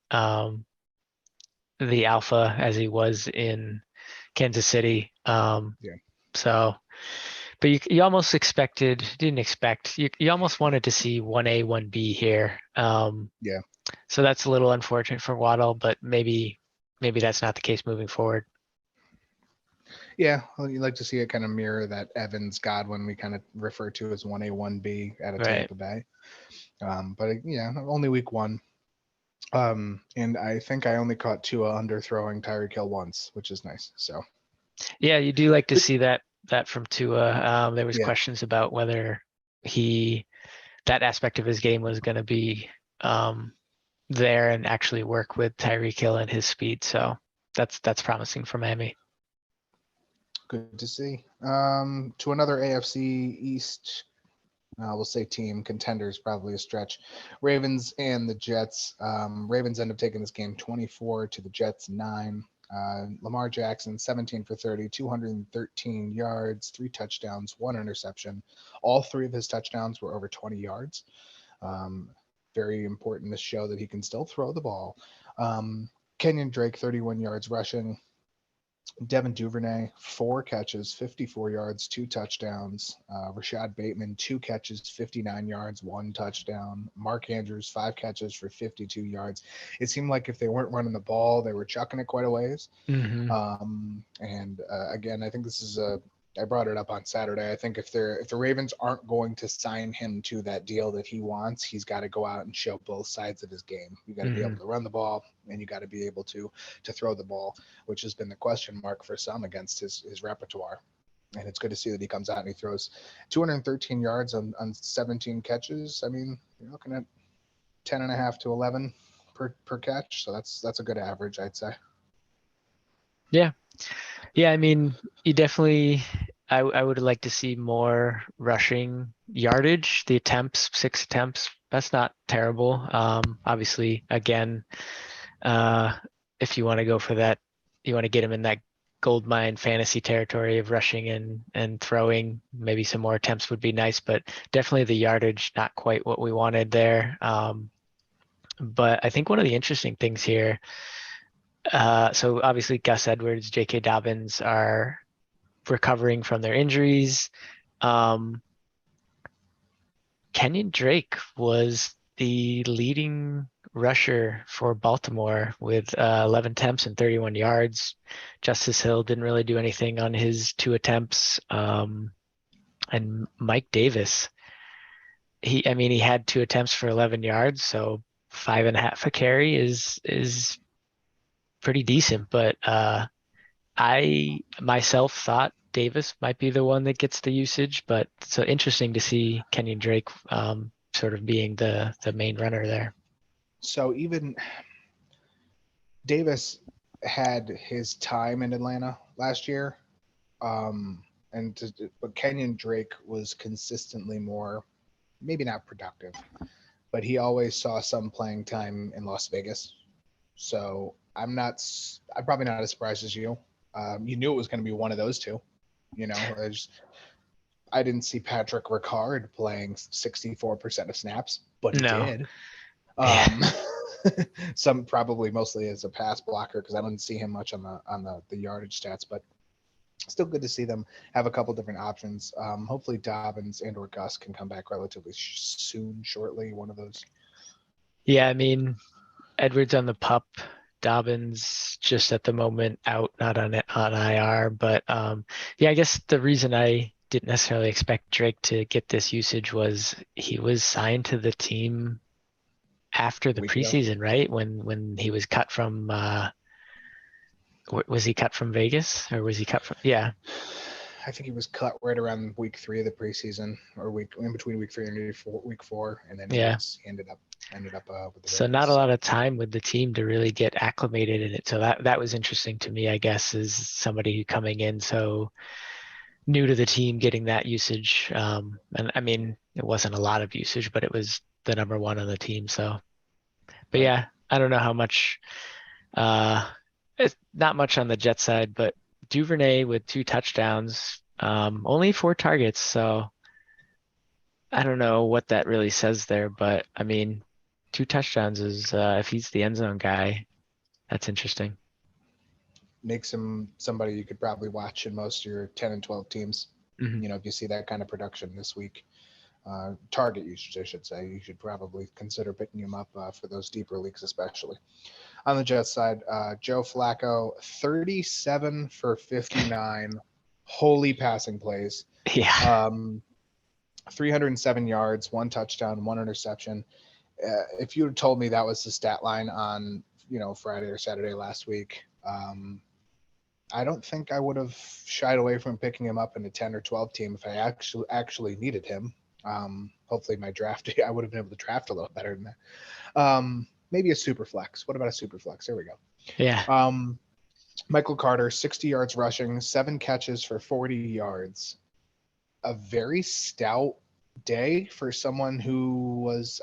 alpha as he was in Kansas City. Yeah. So, but you almost didn't expect, you almost wanted to see 1A, 1B here. Yeah. So that's a little unfortunate for Waddle, but maybe that's not the case moving forward. Yeah, well, you like to see it kind of mirror that Evans Godwin we kind of refer to as 1A, 1B out of Tampa Bay. But yeah, only week 1. And I think I only caught Tua underthrowing Tyreek Hill once, which is nice. So yeah, you do like to see that from Tua. There was questions about whether that aspect of his game was going to be there and actually work with Tyreek Hill and his speed. So that's promising for Miami. Good to see. To another AFC East, we'll say team contenders, probably a stretch. Ravens and the Jets. Ravens end up taking this game 24 to the Jets 9. Lamar Jackson, 17 for 30, 213 yards, 3 touchdowns, 1 interception. All 3 of his touchdowns were over 20 yards. Very important to show that he can still throw the ball. Kenyon Drake, 31 yards rushing. Devin Duvernay, 4 catches, 54 yards, 2 touchdowns. Rashad Bateman, 2 catches, 59 yards, 1 touchdown. Mark Andrews, 5 catches for 52 yards. It seemed like if they weren't running the ball, they were chucking it quite a ways. Mm-hmm. And again, I think this is I brought it up on Saturday. I think if the Ravens aren't going to sign him to that deal that he wants, he's got to go out and show both sides of his game. You got to be able to run the ball, and you got to be able to throw the ball, which has been the question mark for some against his repertoire. And it's good to see that he comes out and he throws 213 yards on 17 catches. I mean, you're looking at 10.5 to 11 per catch, so that's a good average, I'd say. Yeah, I mean, you definitely, I would like to see more rushing yardage. The attempts, 6 attempts, that's not terrible. Obviously, again, if you want to go for that you want to get him in that gold mine fantasy territory of rushing and throwing. Maybe some more attempts would be nice, but definitely the yardage, not quite what we wanted there. But I think one of the interesting things here, so obviously Gus Edwards, J.K. Dobbins are recovering from their injuries. Kenyon Drake was the leading rusher for Baltimore with 11 attempts and 31 yards. Justice Hill didn't really do anything on his 2 attempts. And Mike Davis, he had 2 attempts for 11 yards, so 5.5 a carry is pretty decent. But I myself thought Davis might be the one that gets the usage, but so interesting to see Kenyon Drake sort of being the main runner there. So even Davis had his time in Atlanta last year, but Kenyon Drake was consistently more, maybe not productive, but he always saw some playing time in Las Vegas. So I'm probably not as surprised as you. You knew it was going to be one of those two. I didn't see Patrick Ricard playing 64% of snaps, but he No. did. Yeah. Some probably mostly as a pass blocker because I didn't see him much on the yardage stats, but still good to see them have a couple different options. Hopefully Dobbins and or Gus can come back relatively shortly. One of those. Yeah, Edwards on the pup, Dobbins just at the moment out, not on IR. But yeah, I guess the reason I didn't necessarily expect Drake to get this usage was he was signed to the team after the preseason, right? When he was cut from was he cut from Vegas or was he cut from? Yeah. I think he was cut right around week 3 of the preseason, or in between week 3 and week 4, and then he ended up with the So Ravens. not a lot of time with the team to really get acclimated in it. So that was interesting to me, I guess, as somebody coming in so new to the team, getting that usage. And it wasn't a lot of usage, but it was the number 1 on the team. So, but right. Yeah, I don't know how much. It's not much on the Jet side, but Duvernay with 2 touchdowns, only 4 targets. So I don't know what that really says there, but 2 touchdowns is if he's the end zone guy, that's interesting. Makes him somebody you could probably watch in most of your 10 and 12 teams. Mm-hmm. If you see that kind of production this week, target usage, I should say, you should probably consider picking him up for those deeper leagues, especially. On the Jets side, Joe Flacco, 37 for 59, holy passing plays. Yeah. 307 yards, 1 touchdown, 1 interception. If you had told me that was the stat line on Friday or Saturday last week, I don't think I would have shied away from picking him up in a 10 or 12 team if I actually needed him. Hopefully my draft, I would have been able to draft a little better than that. Maybe a super flex. What about a super flex? There we go. Yeah. Michael Carter, 60 yards rushing, 7 catches for 40 yards. A very stout day for someone who was,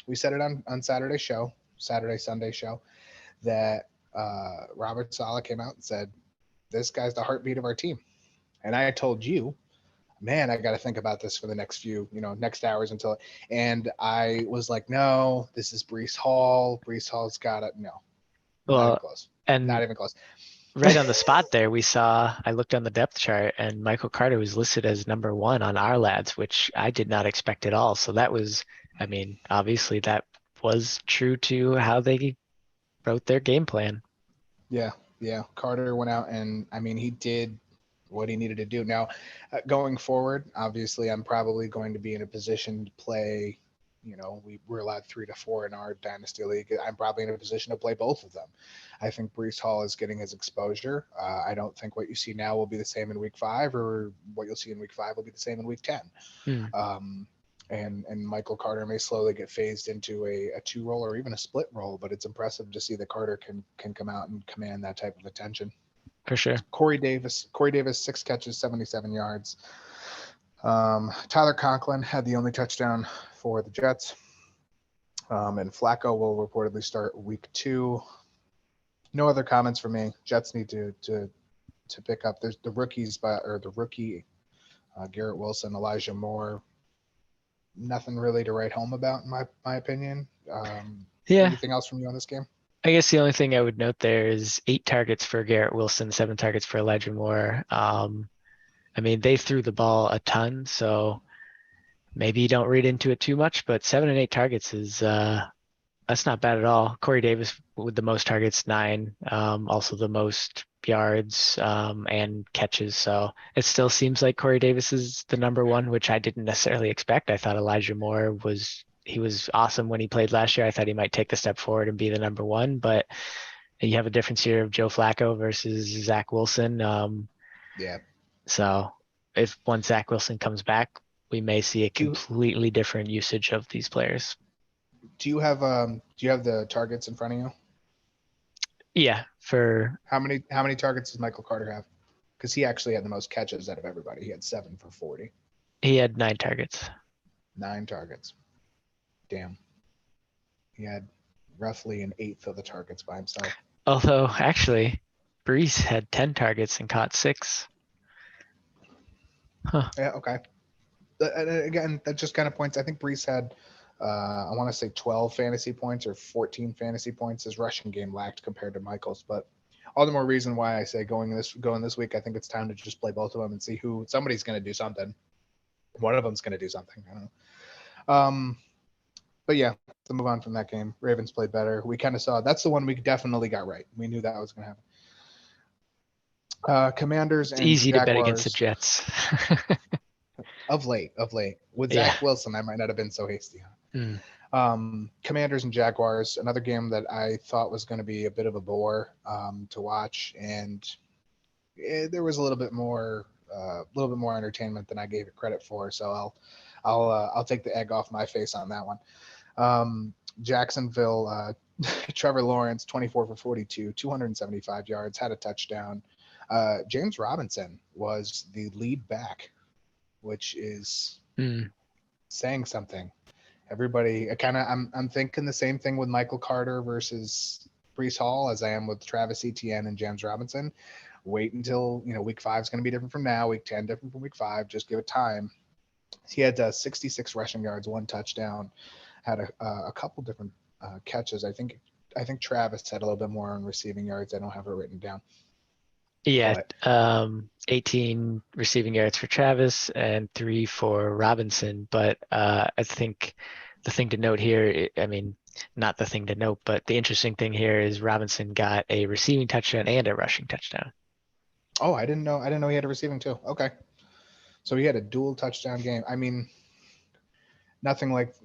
we said it on Sunday show, that Robert Saleh came out and said, this guy's the heartbeat of our team. And I told you, man, I got to think about this for the next next hours and I was like, no, this is Breece Hall. Breece Hall's got it. No, not even close. And not even close. Right on the spot there, I looked on the depth chart and Michael Carter was listed as number 1 on our lads, which I did not expect at all. So that was, obviously that was true to how they wrote their game plan. Yeah. Carter went out and he did what he needed to do. Now, going forward, obviously, I'm probably going to be in a position to play. We're allowed 3 to 4 in our dynasty league. I'm probably in a position to play both of them. I think Breece Hall is getting his exposure. I don't think what you see now will be the same in week 5, or what you'll see in week 5 will be the same in week 10. And Michael Carter may slowly get phased into a 2 role or even a split role, but it's impressive to see that Carter can come out and command that type of attention. For sure. Corey Davis, 6 catches, 77 yards. Tyler Conklin had the only touchdown for the Jets. And Flacco will reportedly start week 2. No other comments for me. Jets need to pick up. There's the rookies, or the rookie Garrett Wilson, Elijah Moore. Nothing really to write home about, in my opinion. Yeah. Anything else from you on this game? I guess the only thing I would note there is 8 targets for Garrett Wilson, 7 targets for Elijah Moore. I mean, they threw the ball a ton, so maybe you don't read into it too much, but 7 and 8 targets is that's not bad at all. Corey Davis with the most targets, 9, also the most yards and catches. So it still seems like Corey Davis is the number one, which I didn't necessarily expect. I thought Elijah Moore was awesome when he played last year. I thought he might take the step forward and be the number one, but you have a difference here of Joe Flacco versus Zach Wilson. Yeah. So if once Zach Wilson comes back, we may see a Do you- completely different usage of these players. Do you have the targets in front of you? Yeah, for How many targets does Michael Carter have? Because he actually had the most catches out of everybody. He had 7 for 40. he had 9 targets. 9 targets. Damn. He had roughly an eighth of the targets by himself. Although actually, Brees had 10 targets and caught 6. Huh. Yeah. Okay. And again, that just kind of points. I think Brees had, I want to say 12 fantasy points or 14 fantasy points. His rushing game lacked compared to Michael's, but all the more reason why I say going this week, I think it's time to just play both of them and see who somebody's going to do something. One of them's going to do something. I don't know. But yeah, to move on from that game, Ravens played better. We kind of saw that's the one we definitely got right. We knew that was going to happen. Commanders It's and easy Jaguars, to bet against the Jets. of late. With Yeah. Zach Wilson, I might not have been so hasty. Mm. Commanders and Jaguars, another game that I thought was going to be a bit of a bore to watch, and there was a little bit more entertainment than I gave it credit for. So I'll take the egg off my face on that one. Jacksonville, Trevor Lawrence, 24 for 42, 275 yards, had a touchdown. James Robinson was the lead back, which is saying something. Everybody I'm thinking the same thing with Michael Carter versus Brees Hall as I am with Travis Etienne and James Robinson. Wait until, week 5 is going to be different from now. Week 10 different from week 5. Just give it time. He had 66 rushing yards, 1 touchdown, had a couple different catches. I think Travis had a little bit more on receiving yards. I don't have it written down. Yeah, 18 receiving yards for Travis and 3 for Robinson. But I think the thing to note here, I mean, not the thing to note, but the interesting thing here is Robinson got a receiving touchdown and a rushing touchdown. Oh, I didn't know he had a receiving too. Okay. So he had a dual touchdown game. I mean, nothing like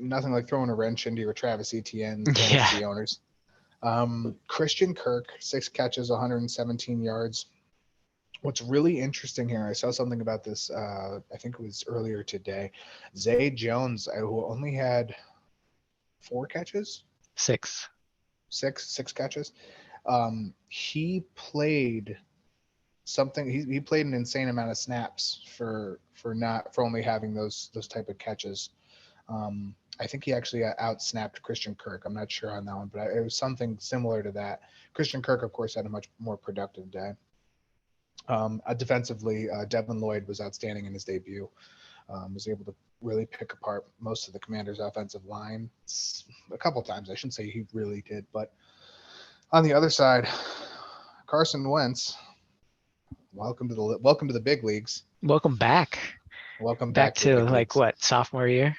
throwing a wrench into your Travis Etienne fantasy owners. Christian Kirk, 6 catches, 117 yards. What's really interesting here, I saw something about this, I think it was earlier today. Zay Jones, who only had 4 catches? 6 catches. He played something. He played an insane amount of snaps for only having those type of catches. I think he actually out-snapped Christian Kirk. I'm not sure on that one, but it was something similar to that. Christian Kirk, of course, had a much more productive day. Defensively, Devin Lloyd was outstanding in his debut. Was able to really pick apart most of the Commanders' offensive line a couple times. I shouldn't say he really did, but on the other side, Carson Wentz. Welcome to the big leagues. Welcome back. Welcome back to to like what, sophomore year?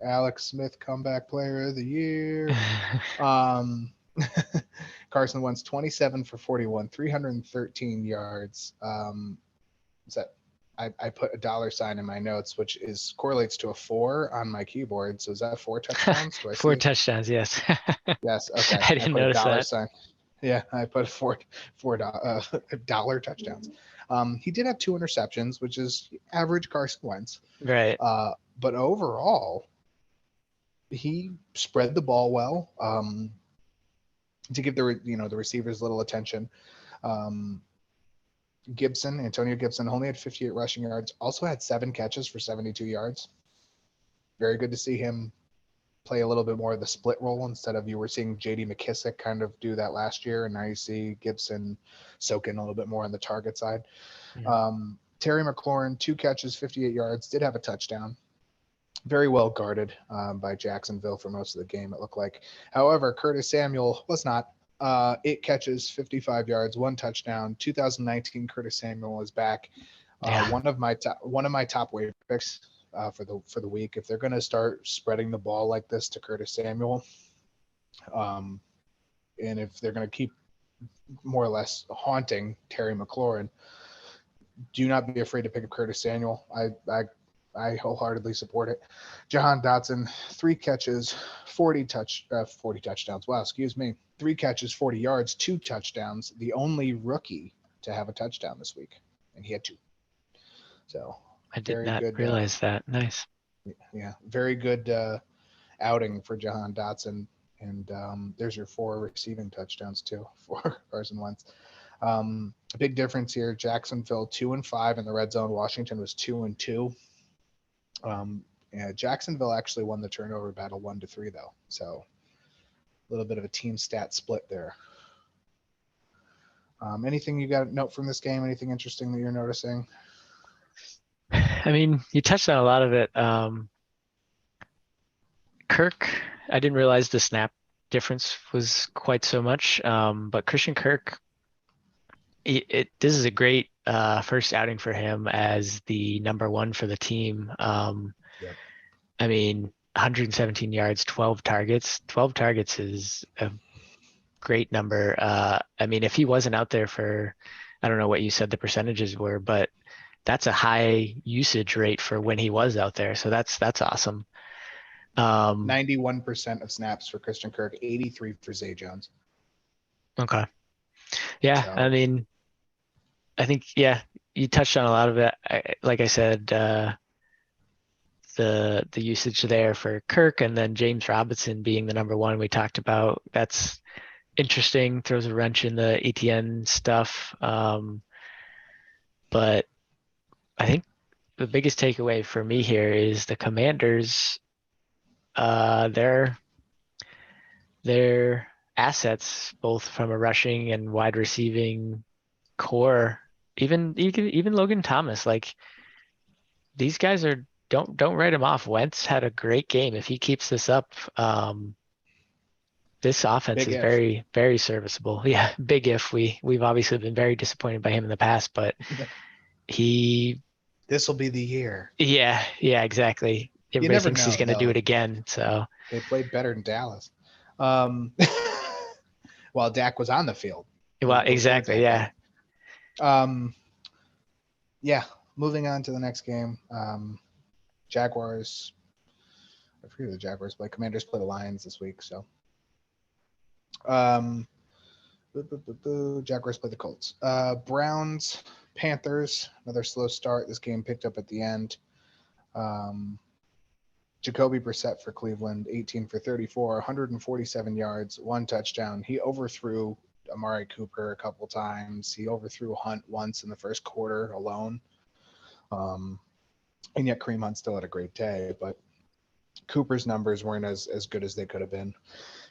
Alex Smith, comeback player of the year. Carson Wentz, 27 for 41, 313 yards. Is that I put a $sign in my notes, which correlates to a 4 on my keyboard. So is that 4 touchdowns? Do I 4 see touchdowns, yes. Yes. Okay. I didn't notice that. $sign. Yeah, I put $4 touchdowns. He did have 2 interceptions, which is average Carson Wentz. Right. But overall, he spread the ball well to give the receivers little attention. Antonio Gibson only had 58 rushing yards, also had 7 catches for 72 yards. Very good to see him play a little bit more of the split role instead of you were seeing J.D. McKissick kind of do that last year, and now you see Gibson soak in a little bit more on the target side. Terry McLaurin, 2 catches, 58 yards, did have a touchdown. Very well guarded by Jacksonville for most of the game, it looked like. However, Curtis Samuel was not. 8 catches, 55 yards, 1 touchdown. 2019 Curtis Samuel is back. One of my top waiver picks for the week. If they're going to start spreading the ball like this to Curtis Samuel, and if they're going to keep more or less haunting Terry McLaurin, do not be afraid to pick up Curtis Samuel. I wholeheartedly support it. Jahan Dotson, 3 catches, 40 touchdowns. Wow, excuse me. 3 catches, 40 yards, 2 touchdowns. The only rookie to have a touchdown this week, and he had 2. So I did not realize that. Nice. Yeah, very good outing for Jahan Dotson, and there's your 4 receiving touchdowns too for Carson Wentz. Big difference here. Jacksonville 2-5 in the red zone. Washington was 2-2. Jacksonville actually won the turnover battle 1-3 though. So a little bit of a team stat split there. Anything you got to note from this game? Anything interesting that you're noticing? I mean, you touched on a lot of it. Kirk, I didn't realize the snap difference was quite so much. But Christian Kirk, this is a great first outing for him as the number 1 for the team. Yep. I mean, 117 yards, 12 targets. 12 targets is a great number. I mean, if he wasn't out there for, I don't know what you said the percentages were, but that's a high usage rate for when he was out there. So that's awesome. 91% of snaps for Christian Kirk, 83 for Zay Jones. Okay. Yeah, so. I mean, I think, you touched on a lot of it. Like I said, the usage there for Kirk, and then James Robinson being the number 1 we talked about. That's interesting. Throws a wrench in the ETN stuff. But I think the biggest takeaway for me here is the Commanders, their assets, both from a rushing and wide receiving core, even Logan Thomas, like these guys don't write him off. Wentz had a great game. If he keeps this up, this offense is very, very serviceable. Yeah, big if. We've obviously been very disappointed by him in the past, but this will be the year. Yeah, exactly. Everybody thinks he's going to do it again. So they played better than Dallas. While Dak was on the field. Well, exactly. Yeah. Moving on to the next game. Jaguars. I forget who the Jaguars play. Commanders play the Lions this week. So, Jaguars play the Colts. Browns, Panthers. Another slow start. This game picked up at the end. Jacoby Brissett for Cleveland, 18 for 34, 147 yards, 1 touchdown. He overthrew Amari Cooper a couple times. He overthrew Hunt once in the first quarter alone. And yet Kareem Hunt still had a great day, but Cooper's numbers weren't as good as they could have been.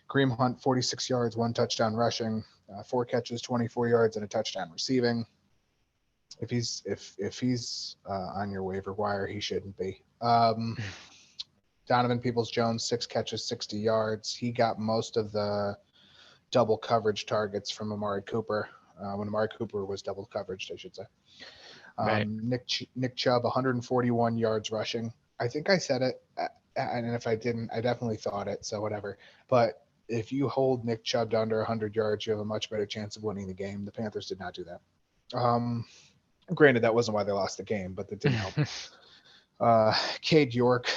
Kareem Hunt, 46 yards, 1 touchdown rushing, 4 catches, 24 yards, and a touchdown receiving. If he's on your waiver wire, he shouldn't be. Donovan Peoples-Jones, 6 catches, 60 yards. He got most of the double coverage targets from Amari Cooper, when Amari Cooper was double coveraged, I should say. Right. Nick Chubb, 141 yards rushing. I think I said it, and if I didn't, I definitely thought it, so whatever. But if you hold Nick Chubb to under 100 yards, you have a much better chance of winning the game. The Panthers did not do that. Granted, that wasn't why they lost the game, but that didn't help. Cade York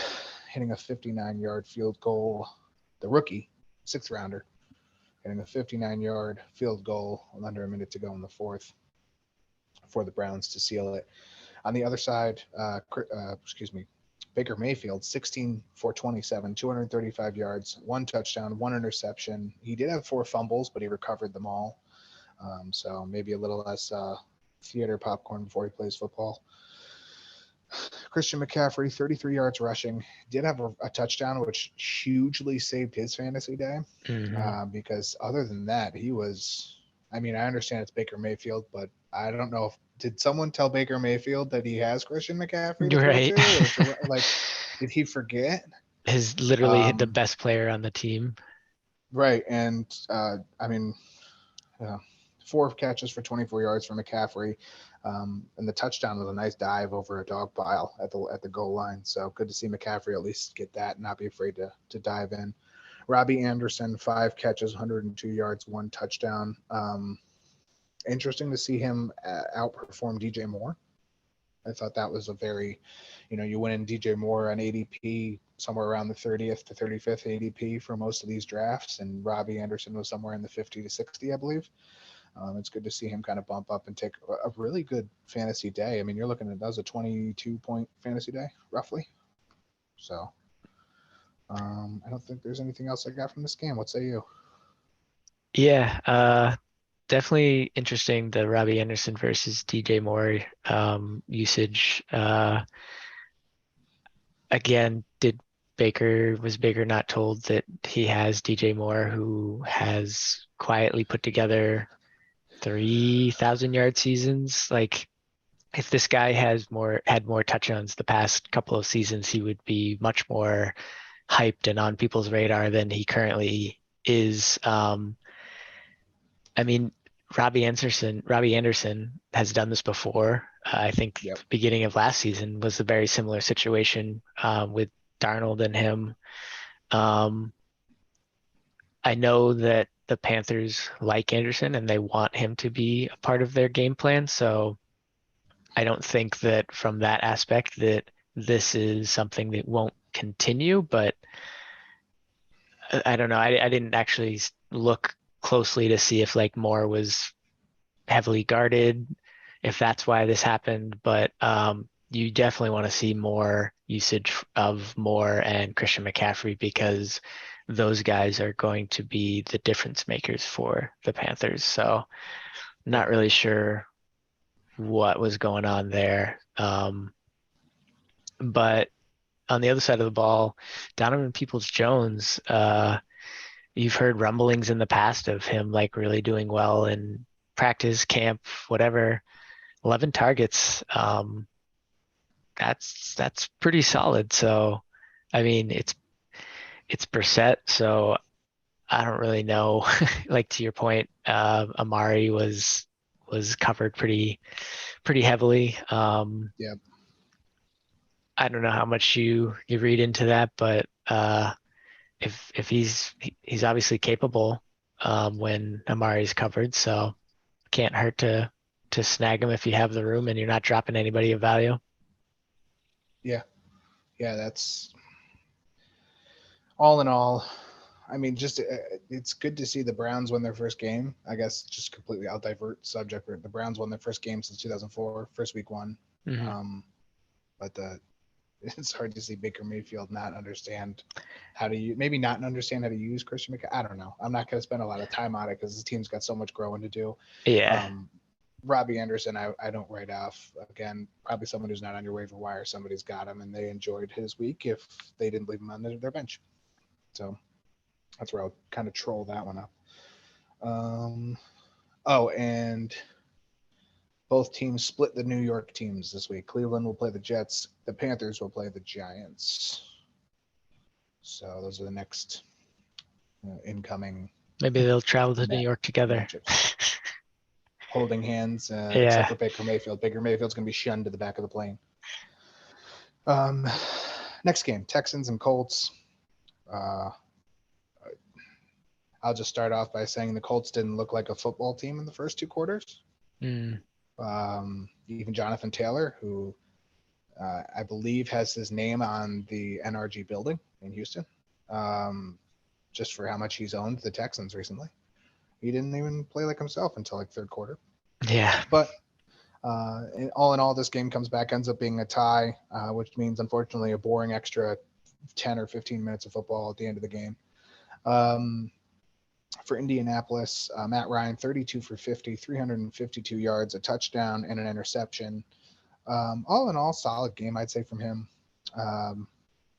hitting a 59-yard field goal. The rookie, 6th rounder, hitting a 59-yard field goal with under a minute to go in the 4th for the Browns to seal it. On the other side, Baker Mayfield, 16 for 27, 235 yards, 1 touchdown, 1 interception. He did have 4 fumbles, but he recovered them all. So maybe a little less theater popcorn before he plays football. Christian McCaffrey, 33 yards rushing, did have a touchdown, which hugely saved his fantasy day. Because other than that, he was. I mean, I understand it's Baker Mayfield, but I don't know if did someone tell Baker Mayfield that he has Christian McCaffrey to throw Right. to, or to like, did he forget? Is literally the best player on the team. Right, and I mean, 4 catches for 24 yards for McCaffrey, and the touchdown was a nice dive over a dog pile at the goal line. So good to see McCaffrey at least get that and not be afraid to dive in. Robbie Anderson, 5 catches, 102 yards, 1 touchdown. Interesting to see him outperform DJ Moore. I thought that was a very, you went in DJ Moore on ADP somewhere around the 30th to 35th ADP for most of these drafts, and Robbie Anderson was somewhere in the 50 to 60, I believe. It's good to see him kind of bump up and take a really good fantasy day. I mean, you're looking at that was a 22-point fantasy day, roughly. So I don't think there's anything else I got from this game. What say you? Yeah, definitely interesting, the Robbie Anderson versus DJ Moore usage. Again, was Baker not told that he has DJ Moore, who has quietly put together 3,000-yard seasons? Like, if this guy had more touchdowns the past couple of seasons, he would be much more hyped and on people's radar than he currently is. I mean, Robbie Anderson has done this before. I think Yep. beginning of last season was a very similar situation with Darnold and him. I know that the Panthers like Anderson and they want him to be a part of their game plan. So I don't think that from that aspect that this is something that won't continue, but I don't know. I didn't actually look closely to see if like Moore was heavily guarded, if that's why this happened. But you definitely want to see more usage of Moore and Christian McCaffrey, because those guys are going to be the difference makers for the Panthers. So not really sure what was going on there. But on the other side of the ball, Donovan Peoples-Jones, you've heard rumblings in the past of him like really doing well in practice, camp, whatever. 11 targets. That's pretty solid. So, I mean, it's Brissett, so I don't really know. Like, to your point, Amari was covered pretty heavily. Yeah. I don't know how much you read into that, but if he's obviously capable when Amari's covered, so can't hurt to snag him if you have the room and you're not dropping anybody of value. Yeah. That's all in all. I mean, just it's good to see the Browns win their first game. I guess just completely out divert subject. The Browns won their first game since 2004, first week 1. But it's hard to see Baker Mayfield not understand how to use, maybe not understand how to use Christian McCaffrey. I don't know. I'm not going to spend a lot of time on it because his team's got so much growing to do. Yeah. Robbie Anderson, I don't write off. Again, probably someone who's not on your waiver wire. Somebody's got him, and they enjoyed his week if they didn't leave him on their bench. So that's where I'll kind of troll that one up. And both teams split the New York teams this week. Cleveland will play the Jets. The Panthers will play the Giants. So those are the next incoming. Maybe they'll travel to New York together. Holding hands, except for Baker Mayfield. Baker Mayfield's going to be shunned to the back of the plane. Next game, Texans and Colts. I'll just start off by saying the Colts didn't look like a football team in the first 2 quarters. Even Jonathan Taylor, who I believe has his name on the NRG building in Houston, just for how much he's owned the Texans recently. He didn't even play like himself until like 3rd quarter. Yeah. But all in all, this game ends up being a tie, which means, unfortunately, a boring extra 10 or 15 minutes of football at the end of the game. For Indianapolis, Matt Ryan, 32 for 50, 352 yards, a touchdown, and an interception. All in all, solid game, I'd say, from him.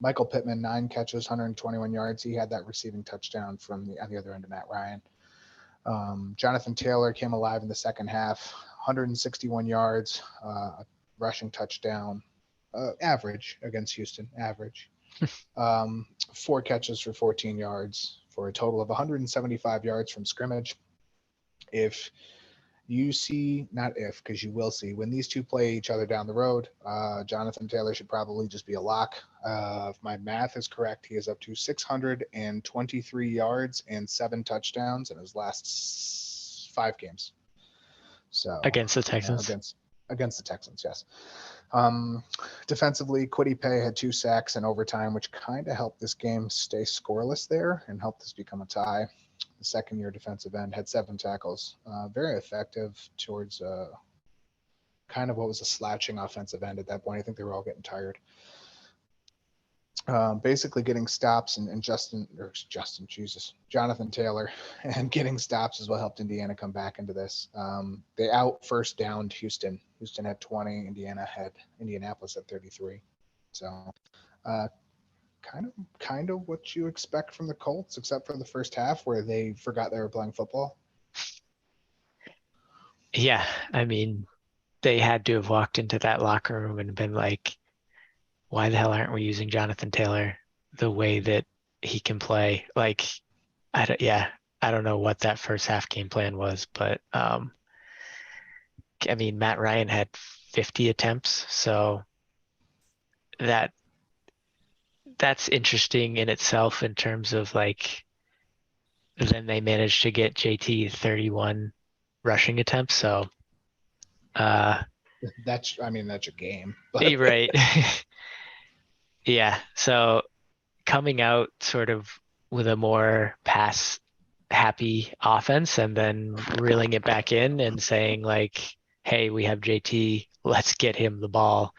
Michael Pittman, 9 catches, 121 yards. He had that receiving touchdown on the other end of Matt Ryan. Jonathan Taylor came alive in the second half, 161 yards, rushing touchdown, average against Houston, average. 4 catches for 14 yards for a total of 175 yards from scrimmage. If you see, not if, because you will see, when these two play each other down the road, Jonathan Taylor should probably just be a lock. If my math is correct, he is up to 623 yards and 7 touchdowns in his last 5 games. So Against the Texans. Against the Texans, yes. Defensively, Kwity Paye had 2 sacks in overtime, which kind of helped this game stay scoreless there and helped this become a tie. The second-year defensive end had 7 tackles. Very effective towards kind of what was a slouching offensive end at that point. I think they were all getting tired. Basically getting stops and Jonathan Taylor and getting stops is what helped Indiana come back into this. They out first downed Houston. Houston had 20. Indianapolis had 33. So kind of what you expect from the Colts, except for the first half where they forgot they were playing football. Yeah, I mean, they had to have walked into that locker room and been like, why the hell aren't we using Jonathan Taylor the way that he can play? Like, I don't know what that first half game plan was, but I mean, Matt Ryan had 50 attempts, so that's interesting in itself in terms of like, then they managed to get JT 31 rushing attempts. So that's your game. But. Right. Yeah. So coming out sort of with a more pass happy offense and then reeling it back in and saying like, hey, we have JT, let's get him the ball.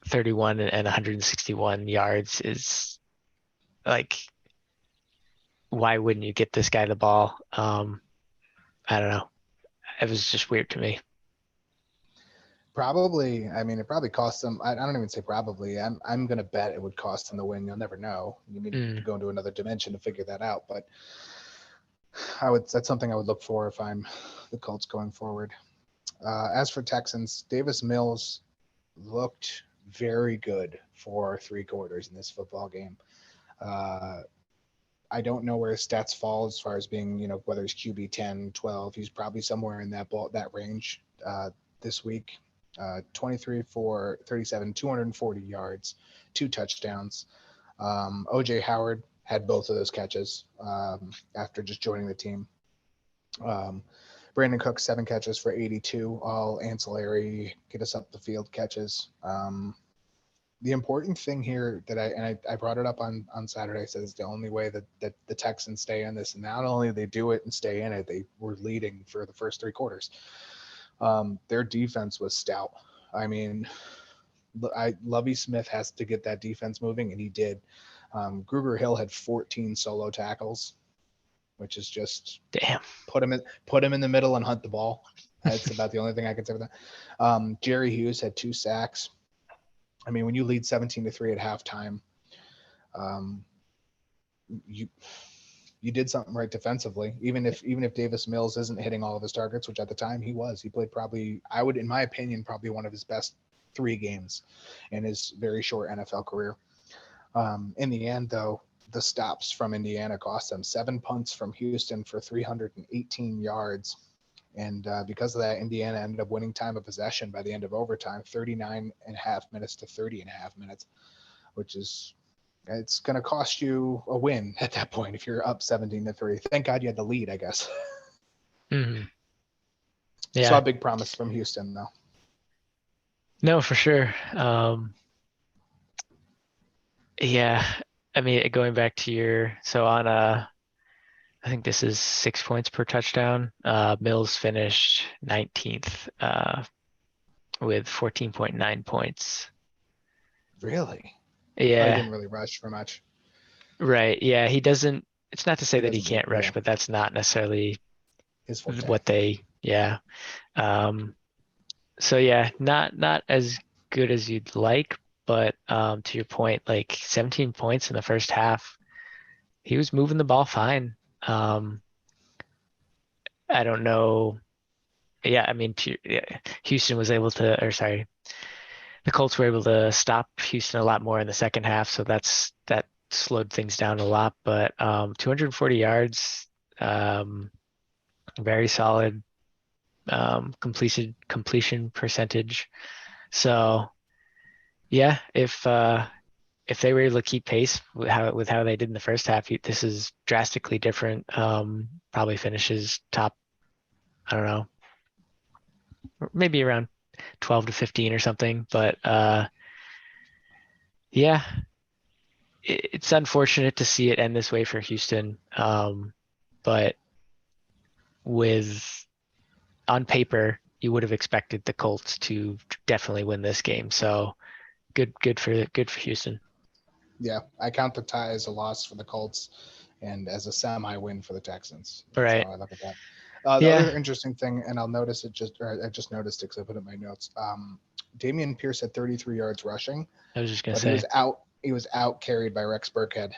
31 and 161 yards is like, why wouldn't you get this guy the ball? I don't know. It was just weird to me. Probably, it probably cost them. I don't even say probably. I'm gonna bet it would cost them the win. You'll never know. You need to go into another dimension to figure that out. But that's something I would look for if I'm the Colts going forward. As for Texans, Davis Mills looked very good for 3 quarters in this football game. I don't know where his stats fall as far as being, whether he's QB 10, 12. He's probably somewhere in that range this week. 23 for 37, 240 yards, 2 touchdowns. OJ Howard had both of those catches after just joining the team. Brandon Cook, 7 catches for 82, all ancillary, get us up the field catches. The important thing here that I brought it up on Saturday, says the only way that the Texans stay in this, and not only they do it and stay in it, they were leading for the first 3 quarters. Their defense was stout. Lovie Smith has to get that defense moving, and he did. Gruger Hill had 14 solo tackles, which is just damn. Put him in the middle and hunt the ball. That's about the only thing I can say for that. Jerry Hughes had 2 sacks. When you lead 17-3 at halftime, you did something right defensively. Even if Davis Mills isn't hitting all of his targets, which at the time he was, he played probably, in my opinion, probably one of his best 3 games in his very short NFL career. In the end, though, the stops from Indiana cost them. 7 punts from Houston for 318 yards. And because of that, Indiana ended up winning time of possession by the end of overtime, 39.5 minutes to 30.5 minutes, which is, it's going to cost you a win at that point if you're up 17-3. Thank God you had the lead, I guess. Mm-hmm. Yeah. Saw a big promise from Houston, though. No, for sure. Yeah. Going back to I think this is 6 points per touchdown. Mills finished 19th with 14.9 points. Really? Yeah. He didn't really rush for much. Right. Yeah. He doesn't. It's not to say that he can't rush, but that's not necessarily his forte. What they. Yeah. So yeah, not as good as you'd like, but to your point, like 17 points in the first half, he was moving the ball fine. Um, I don't know. Yeah, I mean, yeah, Houston was able to, or sorry, the Colts were able to stop Houston a lot more in the second half, so that slowed things down a lot. But 240 yards, um, very solid completion percentage. So yeah, if they were able to keep pace with how they did in the first half, this is drastically different. Probably finishes top, I don't know, maybe around 12 to 15 or something. But yeah, it's unfortunate to see it end this way for Houston. But with on paper, you would have expected the Colts to definitely win this game. So good for Houston. Yeah, I count the tie as a loss for the Colts and as a semi-win for the Texans. All That's how right. I look at that. The Yeah, other interesting thing, and I just noticed it because I put it in my notes. Damian Pierce had 33 yards rushing, I was just gonna but he say. was out. He was out carried by Rex Burkhead,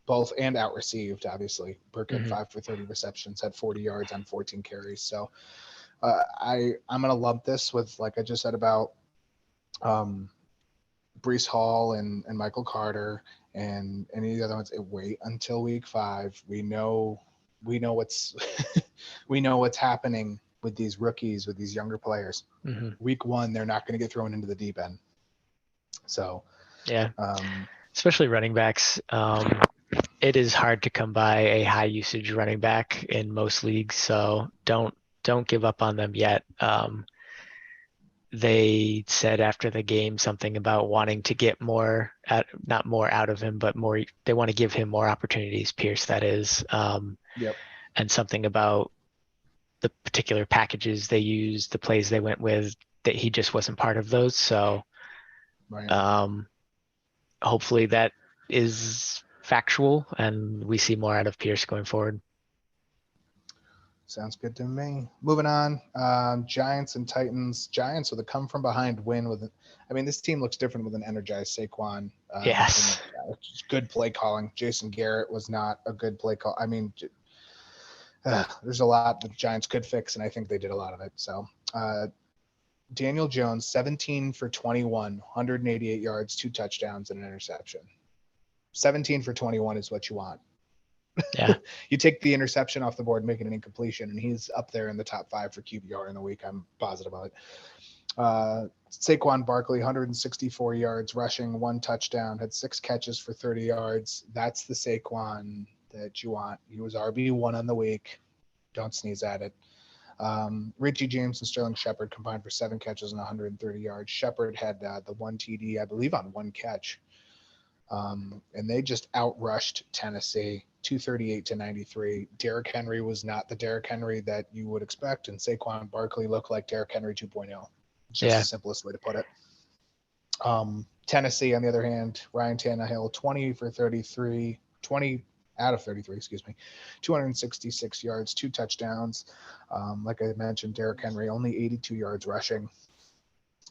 both and out received. Obviously, Burkhead Hmm. 5 for 30 receptions, had 40 yards on 14 carries. So I'm gonna lump this with like I just said about um, Brees Hall and Michael Carter and any of the other ones. Wait until week 5. We know what's we know what's happening with these rookies, with these younger players. Hmm. Week 1, they're not going to get thrown into the deep end. So Yeah, um, especially running backs. It is hard to come by a high usage running back in most leagues, so don't give up on them yet. They said after the game something about wanting to get not more out of him, but more. They want to give him more opportunities. Pierce, that is, yep, and something about the particular packages they used, the plays they went with, that he just wasn't part of those. So right. um, hopefully that is factual, and we see more out of Pierce going forward. Sounds good to me. Moving on, Giants and Titans. Giants with a come from behind win with. I mean, this team looks different with an energized Saquon and Yes. good play calling. Jason Garrett was not a good play call. I mean, there's a lot the Giants could fix, and I think they did a lot of it. So, Daniel Jones, 17 for 21, 188 yards, 2 touchdowns, and an interception. 17 for 21 is what you want. Yeah. You take the interception off the board, make it an incompletion, and he's up there in the top 5 for QBR in the week. I'm positive about it. Saquon Barkley, 164 yards rushing, 1 touchdown, had 6 catches for 30 yards. That's the Saquon that you want. He was RB1 on the week. Don't sneeze at it. Richie James and Sterling Shepard combined for 7 catches and 130 yards. Shepard had the 1 TD, I believe, on 1 catch. And they just outrushed Tennessee 238 to 93. Derrick Henry was not the Derrick Henry that you would expect, and Saquon Barkley looked like Derrick Henry 2.0. Just the Yeah. simplest way to put it. Tennessee, on the other hand, Ryan Tannehill, 20 for 33, 20 out of 33, excuse me, 266 yards, 2 touchdowns. Like I mentioned, Derrick Henry, only 82 yards rushing.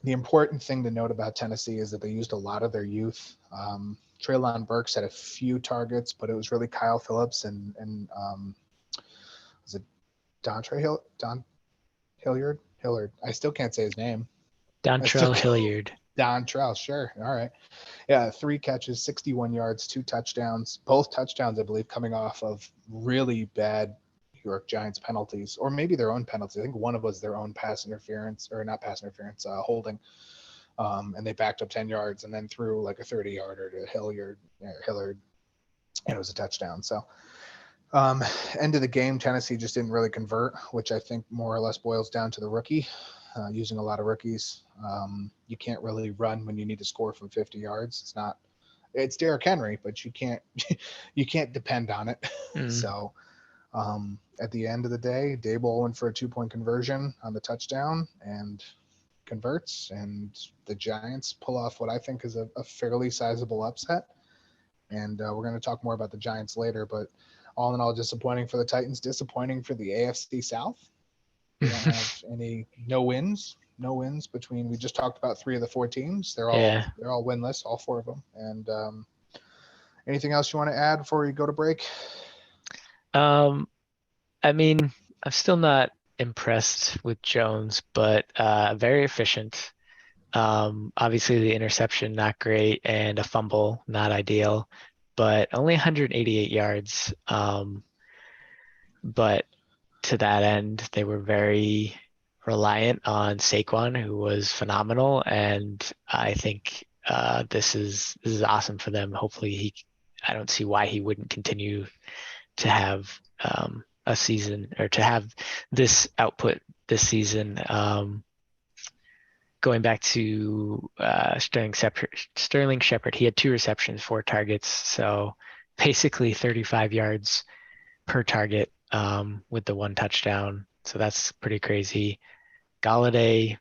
The important thing to note about Tennessee is that they used a lot of their youth. Treylon Burks had a few targets, but it was really Kyle Phillips and was it Don Hilliard? Hilliard. I still can't say his name. I still Dontrell can't. Hilliard. Don Trell, sure. All right. Yeah, 3 catches, 61 yards, 2 touchdowns. Both touchdowns, I believe, coming off of really bad New York Giants penalties, or maybe their own penalties. I think one of was their own pass interference, or not pass interference, holding. And they backed up 10 yards and then threw like a 30-yarder to Hilliard, and it was a touchdown. So, end of the game, Tennessee just didn't really convert, which I think more or less boils down to the rookie. Using a lot of rookies. You can't really run when you need to score from 50 yards. It's Derrick Henry, but you can't you can't depend on it. Mm. So at the end of the day, Dable went for a 2-point conversion on the touchdown and converts, and the Giants pull off what I think is a fairly sizable upset. And we're going to talk more about the Giants later, but all in all, disappointing for the Titans, disappointing for the AFC South. They don't have no wins. no wins between. We just talked about 3 of the 4 teams. They're Yeah. all winless, all 4 of them. And anything else you want to add before we go to break? I mean, I'm still not impressed with Jones, but very efficient. Obviously the interception not great and a fumble not ideal, but only 188 yards. But to that end, they were very reliant on Saquon, who was phenomenal, and I think this is awesome for them. Hopefully I don't see why he wouldn't continue to have a season or to have this output this season. Going back to Sterling Shepard, he had 2 receptions, 4 targets, so basically 35 yards per target with the 1 touchdown. So that's pretty crazy. Galladay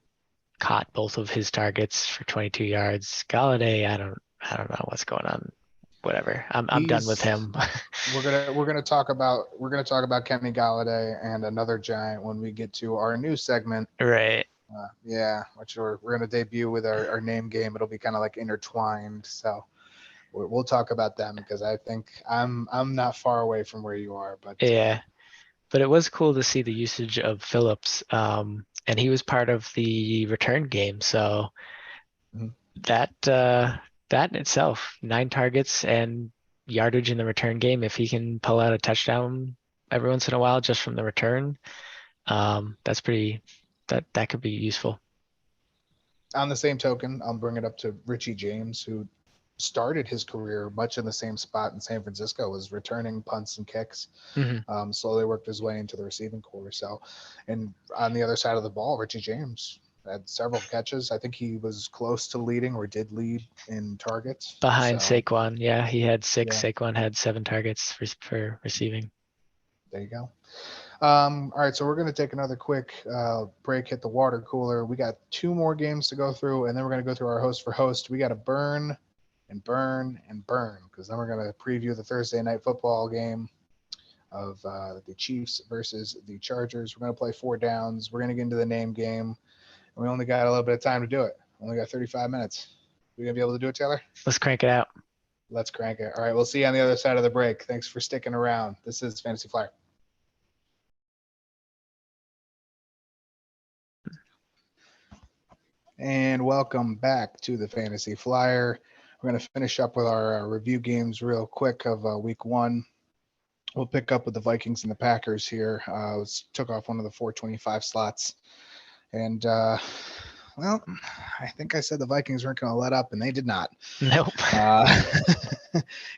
caught both of his targets for 22 yards. Galladay, I don't know what's going on. Whatever. I'm done with him. we're gonna talk about Kenny Galladay and another Giant when we get to our new segment. Right. Yeah, which we're going to debut with our name game. It'll be kind of like intertwined. So we'll talk about them because I think I'm not far away from where you are. But Yeah. But it was cool to see the usage of Phillips. And he was part of the return game. So Mhm. that in itself, 9 targets and yardage in the return game. If he can pull out a touchdown every once in a while just from the return, that's pretty. That could be useful. On the same token, I'll bring it up to Richie James, who started his career much in the same spot in San Francisco, was returning punts and kicks. Mm-hmm. Slowly worked his way into the receiving corps. So, and on the other side of the ball, Richie James had several catches. I think he was close to leading or did lead in targets. Behind So, Saquon, yeah, he had 6. yeah, Saquon had 7 targets for receiving. there you go. All right, so we're going to take another quick break, hit the water cooler. We got 2 more games to go through, and then we're going to go through our host for host. We got to burn and burn and burn because then we're going to preview the Thursday night football game of the Chiefs versus the Chargers. We're going to play 4 downs. We're going to get into the name game. And we only got a little bit of time to do it. Only got 35 minutes. We going to be able to do it, Taylor? Let's crank it out. Let's crank it. All right, we'll see you on the other side of the break. Thanks for sticking around. This is Fantasy Flyer. And welcome back to the Fantasy Flyer. We're going to finish up with our review games real quick of week 1. We'll pick up with the Vikings and the Packers here. Took off one of the 425 slots. And, well, I think I said the Vikings weren't going to let up, and they did not. Nope.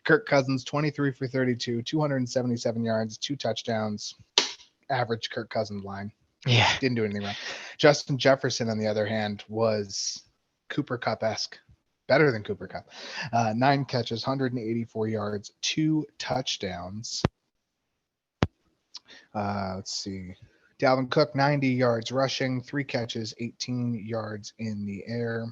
Kirk Cousins, 23 for 32, 277 yards, 2 touchdowns. Average Kirk Cousins line. Yeah. Didn't do anything wrong. Justin Jefferson, on the other hand, was Cooper Kupp-esque. Better than Cooper Kupp. 9 catches, 184 yards, 2 touchdowns. Let's see. Dalvin Cook, 90 yards rushing, 3 catches, 18 yards in the air.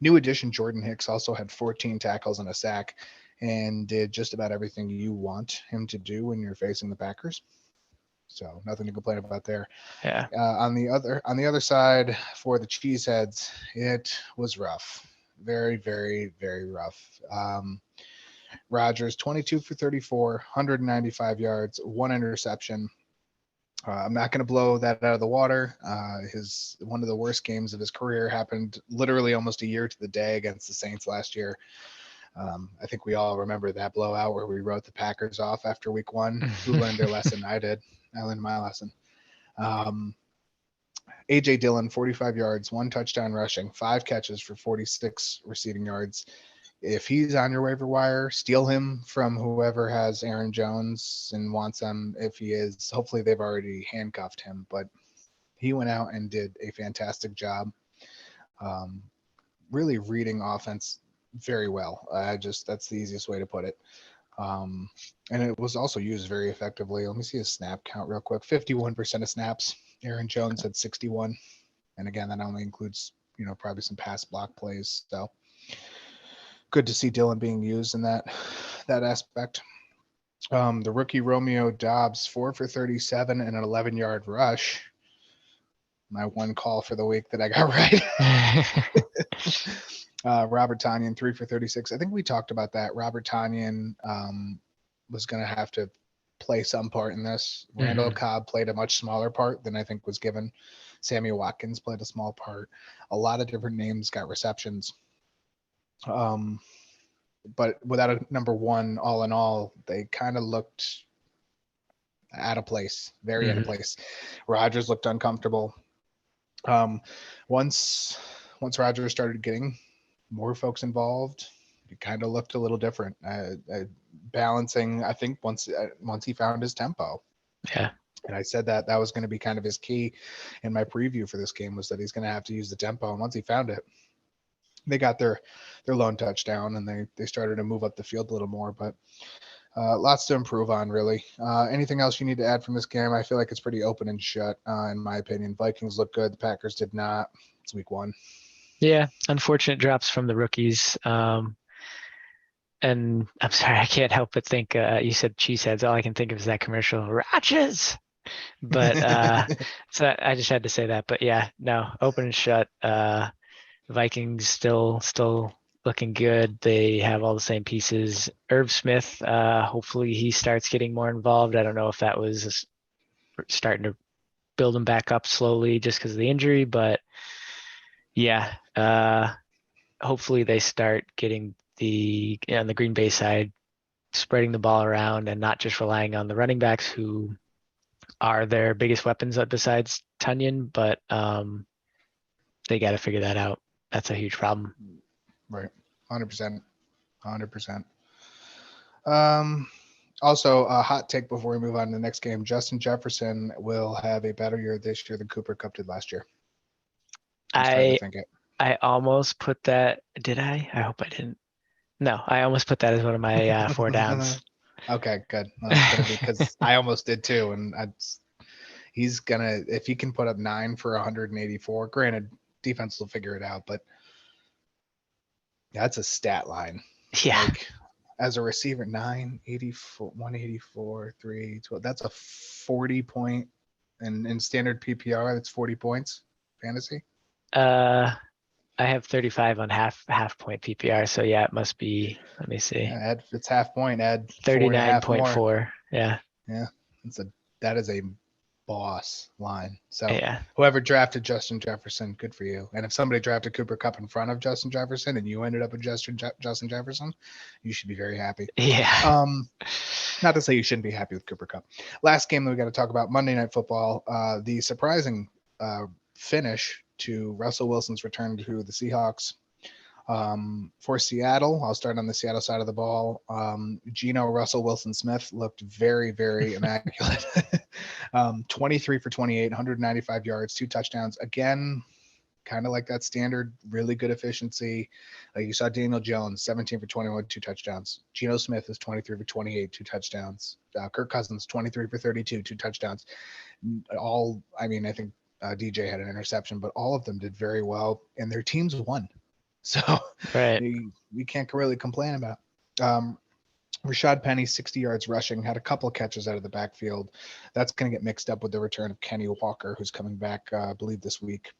New addition Jordan Hicks also had 14 tackles and a sack and did just about everything you want him to do when you're facing the Packers. So nothing to complain about there. Yeah. On the other side for the Cheeseheads, it was rough. Very, very, very rough. Rodgers, 22 for 34, 195 yards, 1 interception. I'm not going to blow that out of the water. One of the worst games of his career happened literally almost a year to the day against the Saints last year. I think we all remember that blowout where we wrote the Packers off after week 1. Who learned their lesson? I did. I learned my lesson. A.J. Dillon, 45 yards, 1 touchdown rushing, 5 catches for 46 receiving yards. If he's on your waiver wire, steal him from whoever has Aaron Jones and wants him. If he is, hopefully they've already handcuffed him. But he went out and did a fantastic job, really reading offense very well. That's the easiest way to put it. And it was also used very effectively. Let me see his snap count real quick. 51% of snaps. Aaron Jones had 61. And again, that only includes, probably some pass block plays. So good to see Dillon being used in that aspect. The rookie Romeo Doubs, 4 for 37 and an 11-yard rush. my one call for the week that I got right. Robert Tonyan, 3 for 36. I think we talked about that. Robert Tonyan was going to have to play some part in this. Randall Cobb played a much smaller part than I think was given. Sammy Watkins played a small part. A lot of different names got receptions. But without a number one, all in all, they kind of looked out of place, very out of place. Rodgers looked uncomfortable. Once Rodgers started getting more folks involved, it kind of looked a little different. Balancing, I think once he found his tempo. Yeah. And I said that was going to be kind of his key in my preview for this game, was that he's going to have to use the tempo. And once he found it, they got their lone touchdown, and they started to move up the field a little more. But lots to improve on, really. Anything else you need to add from this game? I feel like it's pretty open and shut, in my opinion. Vikings look good. The Packers did not. It's week 1. Yeah, unfortunate drops from the rookies. And I'm sorry, I can't help but think you said cheeseheads. All I can think of is that commercial, Rodgers. But so I just had to say that. But yeah, no, open and shut. Vikings still looking good. They have all the same pieces. Irv Smith, hopefully he starts getting more involved. I don't know if that was starting to build him back up slowly just because of the injury, but yeah, hopefully they start getting on the Green Bay side, spreading the ball around and not just relying on the running backs who are their biggest weapons besides Tunyon, but they got to figure that out. That's a huge problem. Right. 100%. Also, a hot take before we move on to the next game. Justin Jefferson will have a better year this year than Cooper Kupp did last year. I almost put that. Did I? I hope I didn't. No, I almost put that as one of my 4 downs. Okay, good. Well, it's gonna be because I almost did too, and he's gonna, if he can put up 9 for 184. Granted, defense will figure it out, but that's a stat line. Yeah. Like, as a receiver, 984, 184, 312. That's a 40 point, and in standard PPR, that's 40 points fantasy. I have 35 on half point PPR, so yeah, it must be. Let me see. Yeah, if it's half point, add 39.4. Yeah. Yeah, that is a boss line. So yeah, whoever drafted Justin Jefferson, good for you. And if somebody drafted Cooper Kupp in front of Justin Jefferson and you ended up with Justin Jefferson, you should be very happy. Yeah. Not to say you shouldn't be happy with Cooper Kupp. Last game that we got to talk about, Monday Night Football. The surprising finish to Russell Wilson's return to the Seahawks. For Seattle, I'll start on the Seattle side of the ball. Geno Russell Wilson Smith looked very, very immaculate. 23 for 28, 195 yards, 2 touchdowns. Again, kind of like that standard, really good efficiency. Like you saw Daniel Jones, 17 for 21, 2 touchdowns. Geno Smith is 23 for 28, 2 touchdowns. Kirk Cousins, 23 for 32, 2 touchdowns. I think DJ had an interception, but all of them did very well, and their teams won. So right. we can't really complain about. Rashad Penny, 60 yards rushing, had a couple of catches out of the backfield. That's going to get mixed up with the return of Kenny Walker, who's coming back, I believe, this week.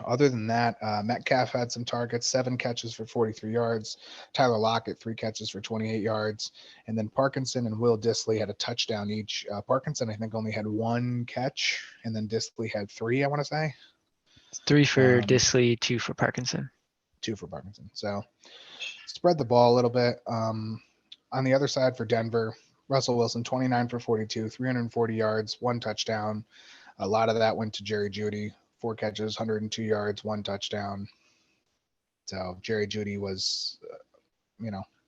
Other than that, Metcalf had some targets, 7 catches for 43 yards. Tyler Lockett, 3 catches for 28 yards. And then Parkinson and Will Dissly had a touchdown each. Parkinson, I think, only had 1 catch, and then Dissly had 3, I want to say. 3 for Dissly, 2 for Parkinson. 2 for Parkinson. So spread the ball a little bit. On the other side for Denver, Russell Wilson, 29 for 42, 340 yards, 1 touchdown. A lot of that went to Jerry Jeudy, 4 catches, 102 yards, 1 touchdown. So Jerry Jeudy was,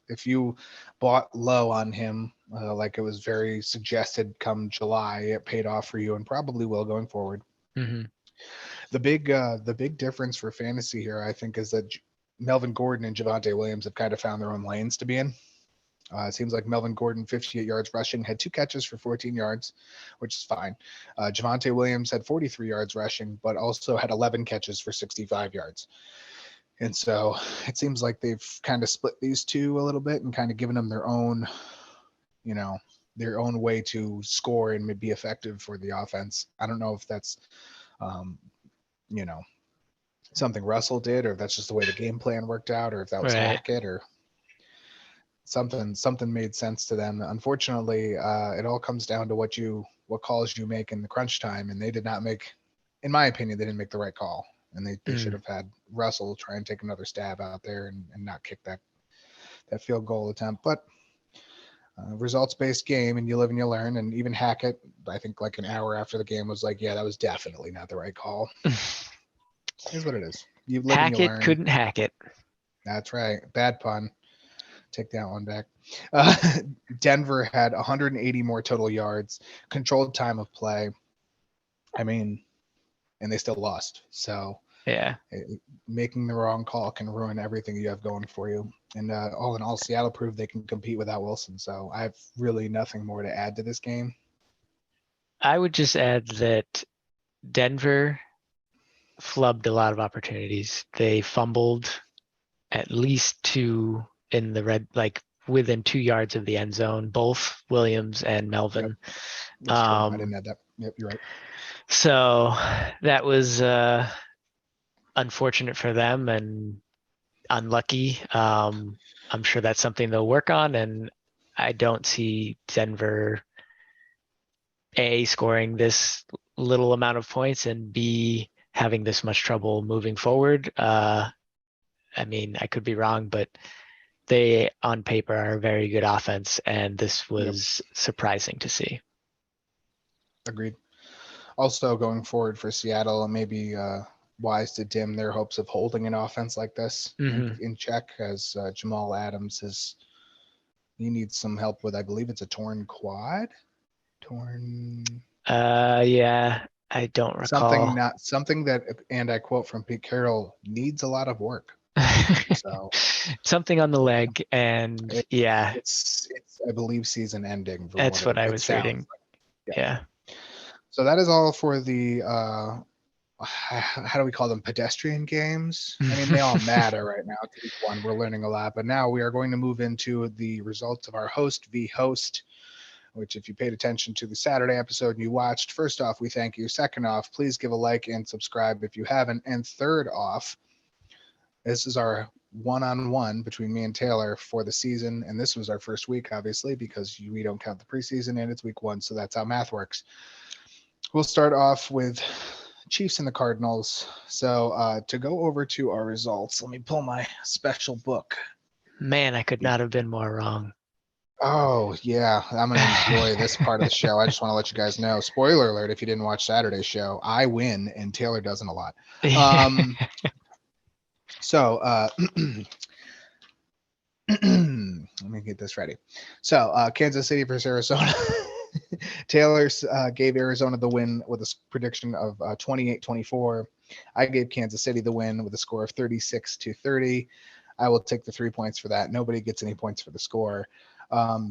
if you bought low on him, like it was very suggested come July, it paid off for you and probably will going forward. Mm-hmm. The big difference for fantasy here, I think, is that Melvin Gordon and Javonte Williams have kind of found their own lanes to be in. It seems like Melvin Gordon, 58 yards rushing, had 2 catches for 14 yards, which is fine. Javonte Williams had 43 yards rushing, but also had 11 catches for 65 yards. And so it seems like they've kind of split these two a little bit and kind of given them their own, their own way to score and be effective for the offense. I don't know if that's you know, something Russell did, or if that's just the way the game plan worked out, or if that was Right. Hackett, or something made sense to them. Unfortunately, it all comes down to what calls you make in the crunch time, and they did not make, in my opinion, they didn't make the right call, and they should have had Russell try and take another stab out there and not kick that field goal attempt. But results-based game, and you live and you learn. And even Hackett, I think like an hour after the game, was like, yeah, that was definitely not the right call. Here's what it is. You live and you Hackett learn. couldn't hack it. That's right. Bad pun. Take that one back. Denver had 180 more total yards, controlled time of play. I mean, and they still lost. So Yeah. Making the wrong call can ruin everything you have going for you. And all in all, Seattle proved they can compete without Wilson. So I have really nothing more to add to this game. I would just add that Denver flubbed a lot of opportunities. They fumbled at least 2 in the red, like within 2 yards of the end zone, both Williams and Melvin. Yep. That's true. I didn't add that. Yep, you're right. So that was unfortunate for them and unlucky. I'm sure that's something they'll work on, and I don't see Denver A, scoring this little amount of points, and B, having this much trouble moving forward. I mean, I could be wrong, but they on paper are a very good offense, and this was surprising to see. Agreed. Also, going forward for Seattle, maybe wise to dim their hopes of holding an offense like this in check, as Jamal Adams he needs some help with, I believe it's a torn quad. Yeah, I don't recall. Something that, and I quote from Pete Carroll, needs a lot of work. So something on the leg, and it's I believe season ending. That's what I was reading. Like. Yeah. So that is all for the how do we call them, pedestrian games? I mean, they all matter right now. To each one, we're learning a lot. But now we are going to move into the results of our host v host, which, if you paid attention to the Saturday episode and you watched, first off, we thank you. Second off, please give a like and subscribe if you haven't. And third off, this is our one-on-one between me and Taylor for the season. And this was our first week, obviously, because we don't count the preseason and it's week 1. So that's how math works. We'll start off with Chiefs and the Cardinals. So to go over to our results, let me pull my special book. Man, I could not have been more wrong. Oh, yeah. I'm going to enjoy this part of the show. I just want to let you guys know. Spoiler alert, if you didn't watch Saturday's show, I win and Taylor doesn't a lot. So let me get this ready. So Kansas City versus Arizona. Taylor gave Arizona the win with a prediction of 28-24. I gave Kansas City the win with a score of 36-30. I will take the 3 points for that. Nobody gets any points for the score.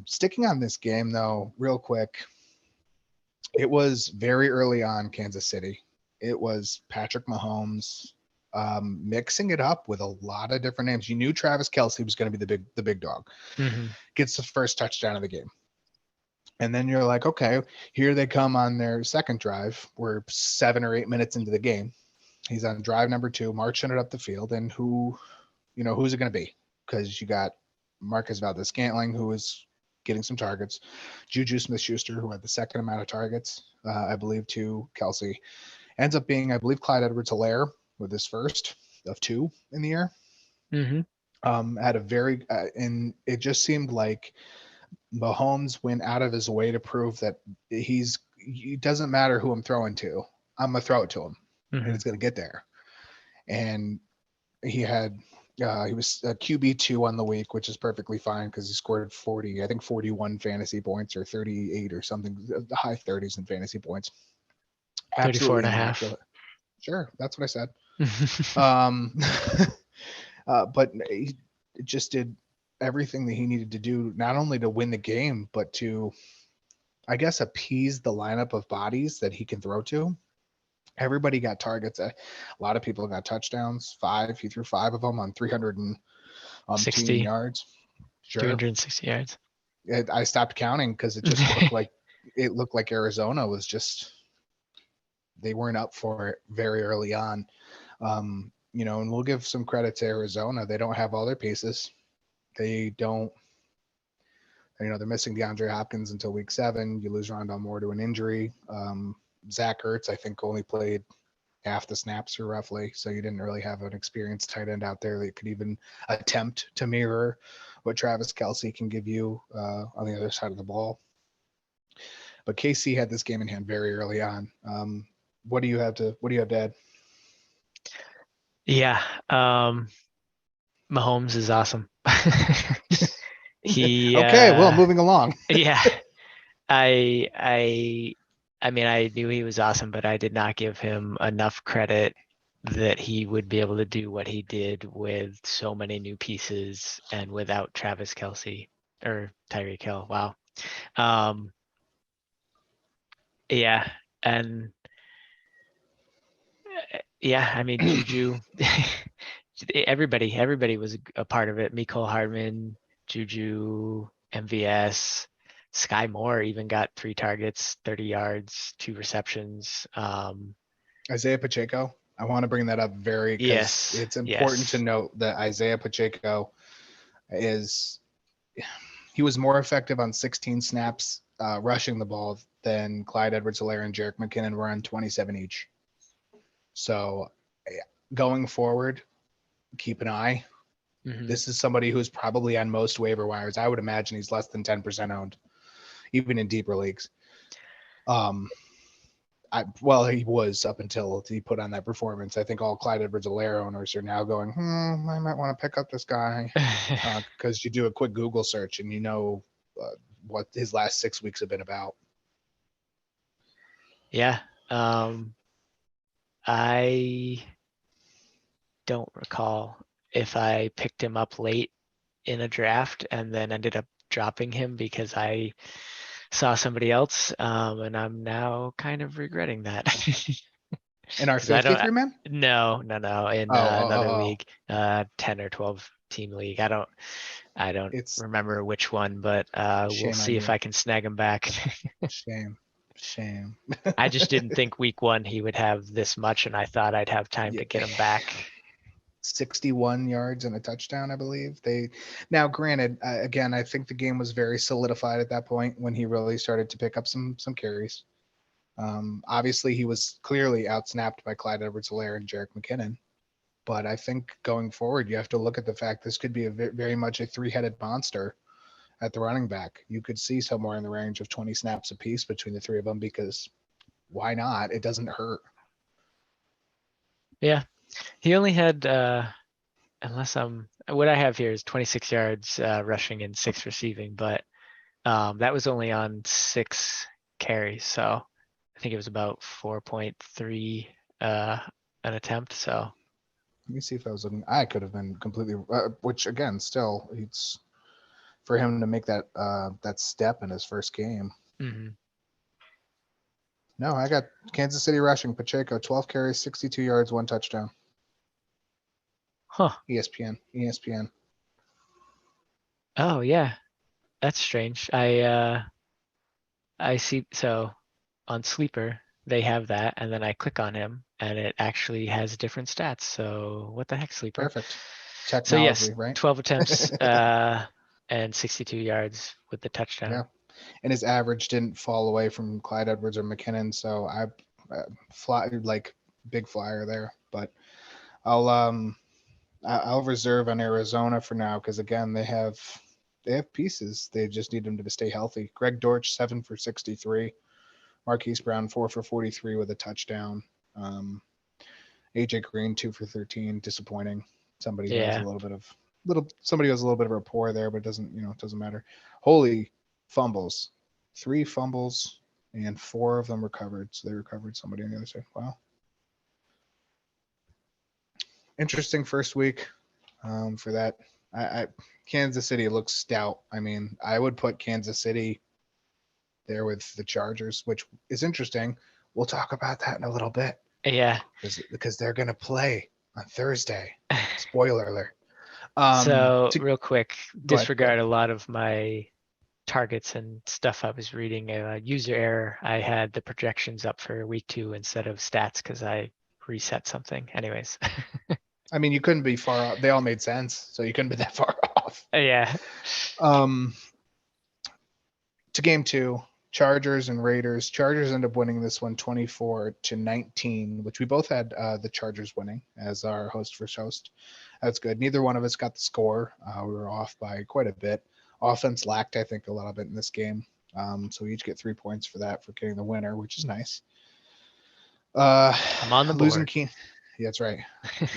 Sticking on this game, though, real quick, it was very early on Kansas City. It was Patrick Mahomes mixing it up with a lot of different names. You knew Travis Kelce was going to be the big dog. Gets the first touchdown of the game. And then you're like, okay, here they come on their second drive. We're 7 or 8 minutes into the game. He's on drive number 2, marching it up the field. And who's it going to be? Because you got Marcus Valdez-Scantling, who is getting some targets. Juju Smith-Schuster, who had the second amount of targets, I believe, to Kelce. Ends up being, I believe, Clyde Edwards-Helaire with his first of 2 in the year. Had a very and it just seemed like Mahomes went out of his way to prove that it doesn't matter who I'm throwing to. I'm going to throw it to him, and it's going to get there. And he was a QB2 on the week, which is perfectly fine because he scored 41 fantasy points or 38 or something, the high 30s in fantasy points. 34 and a half. Sure, that's what I said. But he just did everything that he needed to do, not only to win the game, but to, I guess, appease the lineup of bodies that he can throw to. Everybody got targets. A lot of people got touchdowns. 5. He threw 5 of them on 360 yards. Sure. 360 yards. I stopped counting because it just looked like Arizona was just they weren't up for it very early on. And we'll give some credit to Arizona. They don't have all their pieces. They don't. They're missing DeAndre Hopkins until week 7. You lose Rondale Moore to an injury. Zach Ertz, I think, only played half the snaps or roughly, so you didn't really have an experienced tight end out there that could even attempt to mirror what Travis Kelce can give you on the other side of the ball. But KC had this game in hand very early on. What do you have to add? Yeah. Mahomes is awesome. Okay, well, moving along. Yeah. I mean, I knew he was awesome, but I did not give him enough credit that he would be able to do what he did with so many new pieces and without Travis Kelce or Tyreek Hill. Wow. Yeah. And yeah, I mean, Juju, everybody was a part of it. Mecole Hardman, Juju, MVS, Sky Moore even got 3 targets, 30 yards, 2 receptions. Isaiah Pacheco. I want to bring that up because it's important to note that Isaiah Pacheco he was more effective on 16 snaps rushing the ball than Clyde Edwards-Helaire and Jerick McKinnon were on 27 each. So going forward, keep an eye. Mm-hmm. This is somebody who's probably on most waiver wires. I would imagine he's less than 10% owned, even in deeper leagues. He was up until he put on that performance. I think all Clyde Edwards-Helaire owners are now going, I might want to pick up this guy because you do a quick Google search and what his last 6 weeks have been about. Yeah. I don't recall if I picked him up late in a draft and then ended up dropping him because I saw somebody else, and I'm now kind of regretting that. In our 53 man? No. In another league, 10 or 12 team league. I don't remember which one, but we'll see if I can snag him back. Shame. I just didn't think week 1 he would have this much, and I thought I'd have time to get him back. 61 yards and a touchdown, I believe. Now, granted, again, I think the game was very solidified at that point when he really started to pick up some carries. Obviously, he was clearly outsnapped by Clyde Edwards-Helaire and Jerick McKinnon. But I think going forward, you have to look at the fact this could be very much a 3-headed monster at the running back. You could see somewhere in the range of 20 snaps apiece between the 3 of them because why not? It doesn't hurt. Yeah. He only had, what I have here is 26 yards rushing and 6 receiving, but that was only on 6 carries. So I think it was about 4.3 an attempt. So let me see if I was looking. I could have been completely, which again, still, it's for him to make that step in his first game. Mm-hmm. No, I got Kansas City rushing. Pacheco, 12 carries, 62 yards, 1 touchdown. Huh. ESPN. Oh yeah, that's strange. I see. So on Sleeper they have that, and then I click on him, and it actually has different stats. So what the heck, Sleeper? Perfect. Technology, so yes, right? 12 attempts and 62 yards with the touchdown. Yeah, and his average didn't fall away from Clyde Edwards or McKinnon, so I big flyer there. But I'll reserve on Arizona for now because again they have pieces. They just need them to stay healthy. Greg Dortch 7 for 63. Marquise Brown 4 for 43 with a touchdown. AJ Green 2 for 13. Disappointing. Somebody has a little bit of rapport there, but it doesn't matter. Holy fumbles. 3 fumbles and 4 of them recovered. So they recovered somebody on the other side. Wow. Interesting first week for that. Kansas City looks stout. I mean, I would put Kansas City there with the Chargers, which is interesting. We'll talk about that in a little bit. Yeah. Because they're going to play on Thursday. Spoiler alert. Real quick, disregard a lot of my targets and stuff I was reading, user error. I had the projections up for week 2 instead of stats because I reset something. Anyways, I mean, you couldn't be far off. They all made sense, so you couldn't be that far off. yeah. To game 2, Chargers and Raiders. Chargers end up winning this one 24-19, which we both had the Chargers winning as our host first host. That's good. Neither one of us got the score. We were off by quite a bit. Offense lacked, I think, a little bit in this game. So we each get 3 points for that, for getting the winner, which is nice. I'm on the board. Yeah, that's right.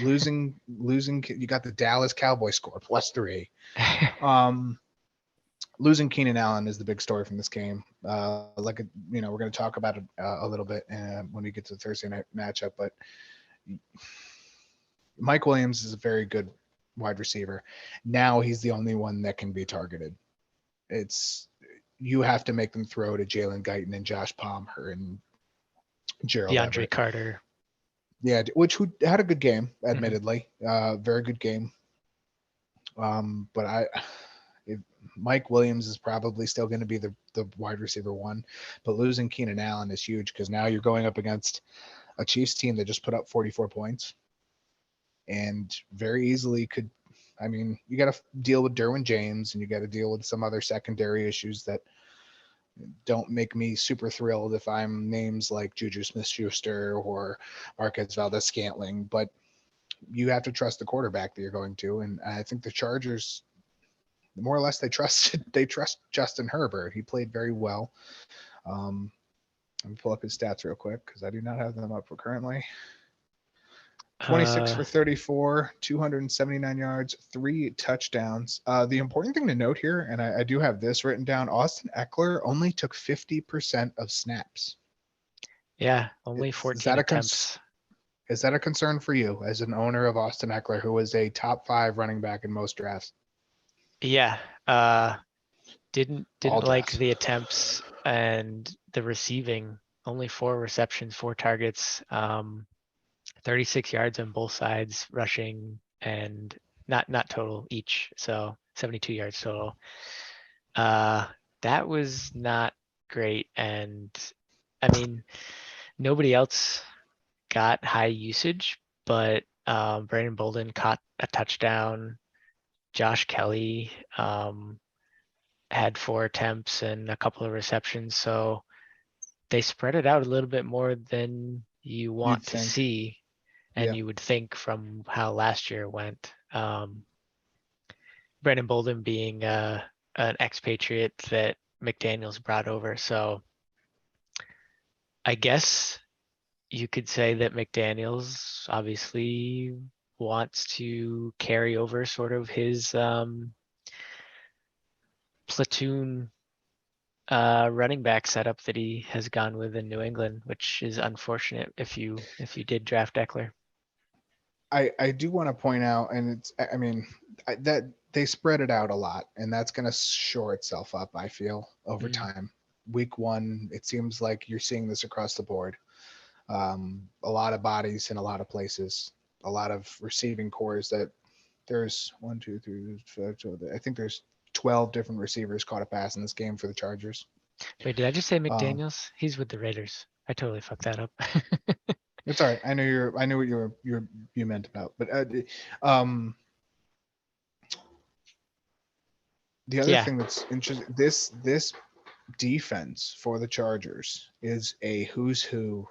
losing. You got the Dallas Cowboys score +3. Losing Keenan Allen is the big story from this game. We're going to talk about it a little bit when we get to the Thursday night matchup. But Mike Williams is a very good wide receiver. Now he's the only one that can be targeted. You have to make them throw to Jalen Guyton and Josh Palmer and Gerald DeAndre Everett. Carter. Yeah, who had a good game, admittedly. Very good game. But Mike Williams is probably still going to be the wide receiver 1, but losing Keenan Allen is huge because now you're going up against a Chiefs team that just put up 44 points and very easily could. I mean, you got to deal with Derwin James and you got to deal with some other secondary issues that don't make me super thrilled if I'm names like Juju Smith-Schuster or Marquez Valdez-Scantling, but you have to trust the quarterback that you're going to. And I think the Chargers, more or less, they trust Justin Herbert. He played very well. Let me pull up his stats real quick because I do not have them up for currently. 26 for 34, 279 yards, 3 touchdowns. The important thing to note here, and I do have this written down, Austin Eckler only took 50% of snaps. Yeah, only 14 attempts. Is that a concern for you as an owner of Austin Eckler, who was a top 5 running back in most drafts? Yeah. Didn't like the attempts and the receiving. Only 4 receptions, 4 targets, 36 yards on both sides rushing, and not total each. So 72 yards total. That was not great. And I mean, nobody else got high usage, but Brandon Bolden caught a touchdown. Josh Kelly had 4 attempts and a couple of receptions. So they spread it out a little bit more than you want to see. And you would think from how last year went. Brandon Bolden being an expatriate that McDaniels brought over. So I guess you could say that McDaniels obviously wants to carry over sort of his platoon running back setup that he has gone with in New England, which is unfortunate if you did draft Eckler. I do want to point out, and that they spread it out a lot, and that's going to shore itself up, I feel, over time. Week 1, it seems like you're seeing this across the board. A lot of bodies in a lot of places, a lot of receiving cores that there's 1, 2, 3, 4, I think there's 12 different receivers caught a pass in this game for the Chargers. Wait, did I just say McDaniels? He's with the Raiders. I totally fucked that up. It's all right. I knew what you meant about, but the other thing that's interesting, this defense for the Chargers is a who's who.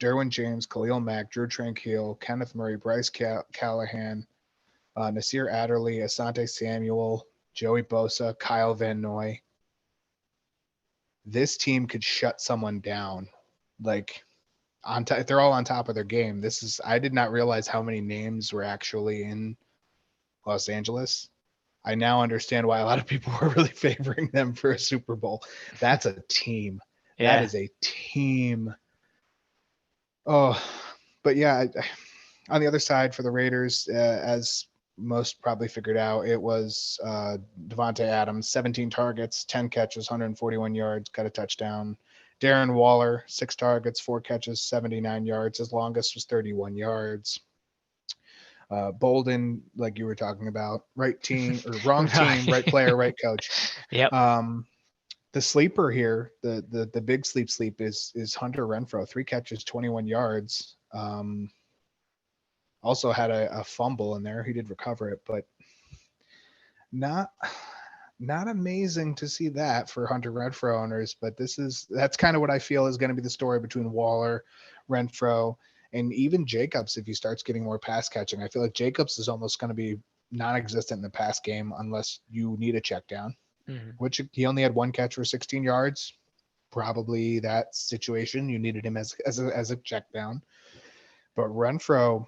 Derwin James, Khalil Mack, Drew Tranquill, Kenneth Murray, Bryce Callahan, Nasir Adderley, Asante Samuel, Joey Bosa, Kyle Van Noy. This team could shut someone down. Like, they're all on top of their game. I did not realize how many names were actually in Los Angeles. I now understand why a lot of people were really favoring them for a Super Bowl. That's a team. Yeah. That is a team. Oh, but yeah, on the other side for the Raiders, as most probably figured out, it was Devontae Adams, 17 targets, 10 catches, 141 yards, got a touchdown. Darren Waller, 6 targets, 4 catches, 79 yards. His longest was 31 yards. Bolden, like you were talking about, right team or wrong team, right player, right coach. Yep. The sleeper here, the big sleep is Hunter Renfrow, 3 catches, 21 yards. Also had a fumble in there. He did recover it, but not amazing to see that for Hunter Renfrow owners. But that's kind of what I feel is going to be the story between Waller, Renfrow, and even Jacobs if he starts getting more pass catching. I feel like Jacobs is almost going to be non-existent in the pass game unless you need a check down, which he only had 1 catch for 16 yards. Probably that situation you needed him as a check down. But Renfrow,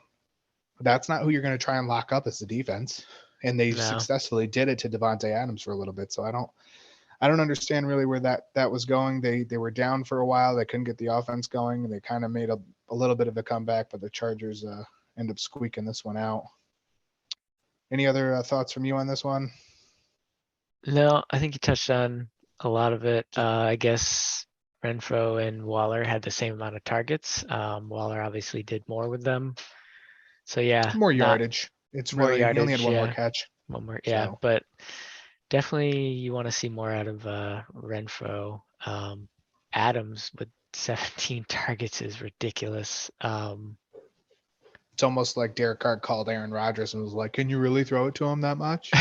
that's not who you're going to try and lock up as the defense. And they successfully did it to Devontae Adams for a little bit. So I don't understand really where that was going. They were down for a while. They couldn't get the offense going. They kind of made a little bit of a comeback, but the Chargers end up squeaking this one out. Any other thoughts from you on this one? No, I think you touched on a lot of it. I guess Renfrow and Waller had the same amount of targets. Waller obviously did more with them. So yeah, more yardage. It's more really yardage, he only had one more yeah. catch. One more, yeah. So. But definitely you want to see more out of Renfrow. Adams with 17 targets is ridiculous. It's almost like Derek Carr called Aaron Rodgers and was like, "Can you really throw it to him that much?"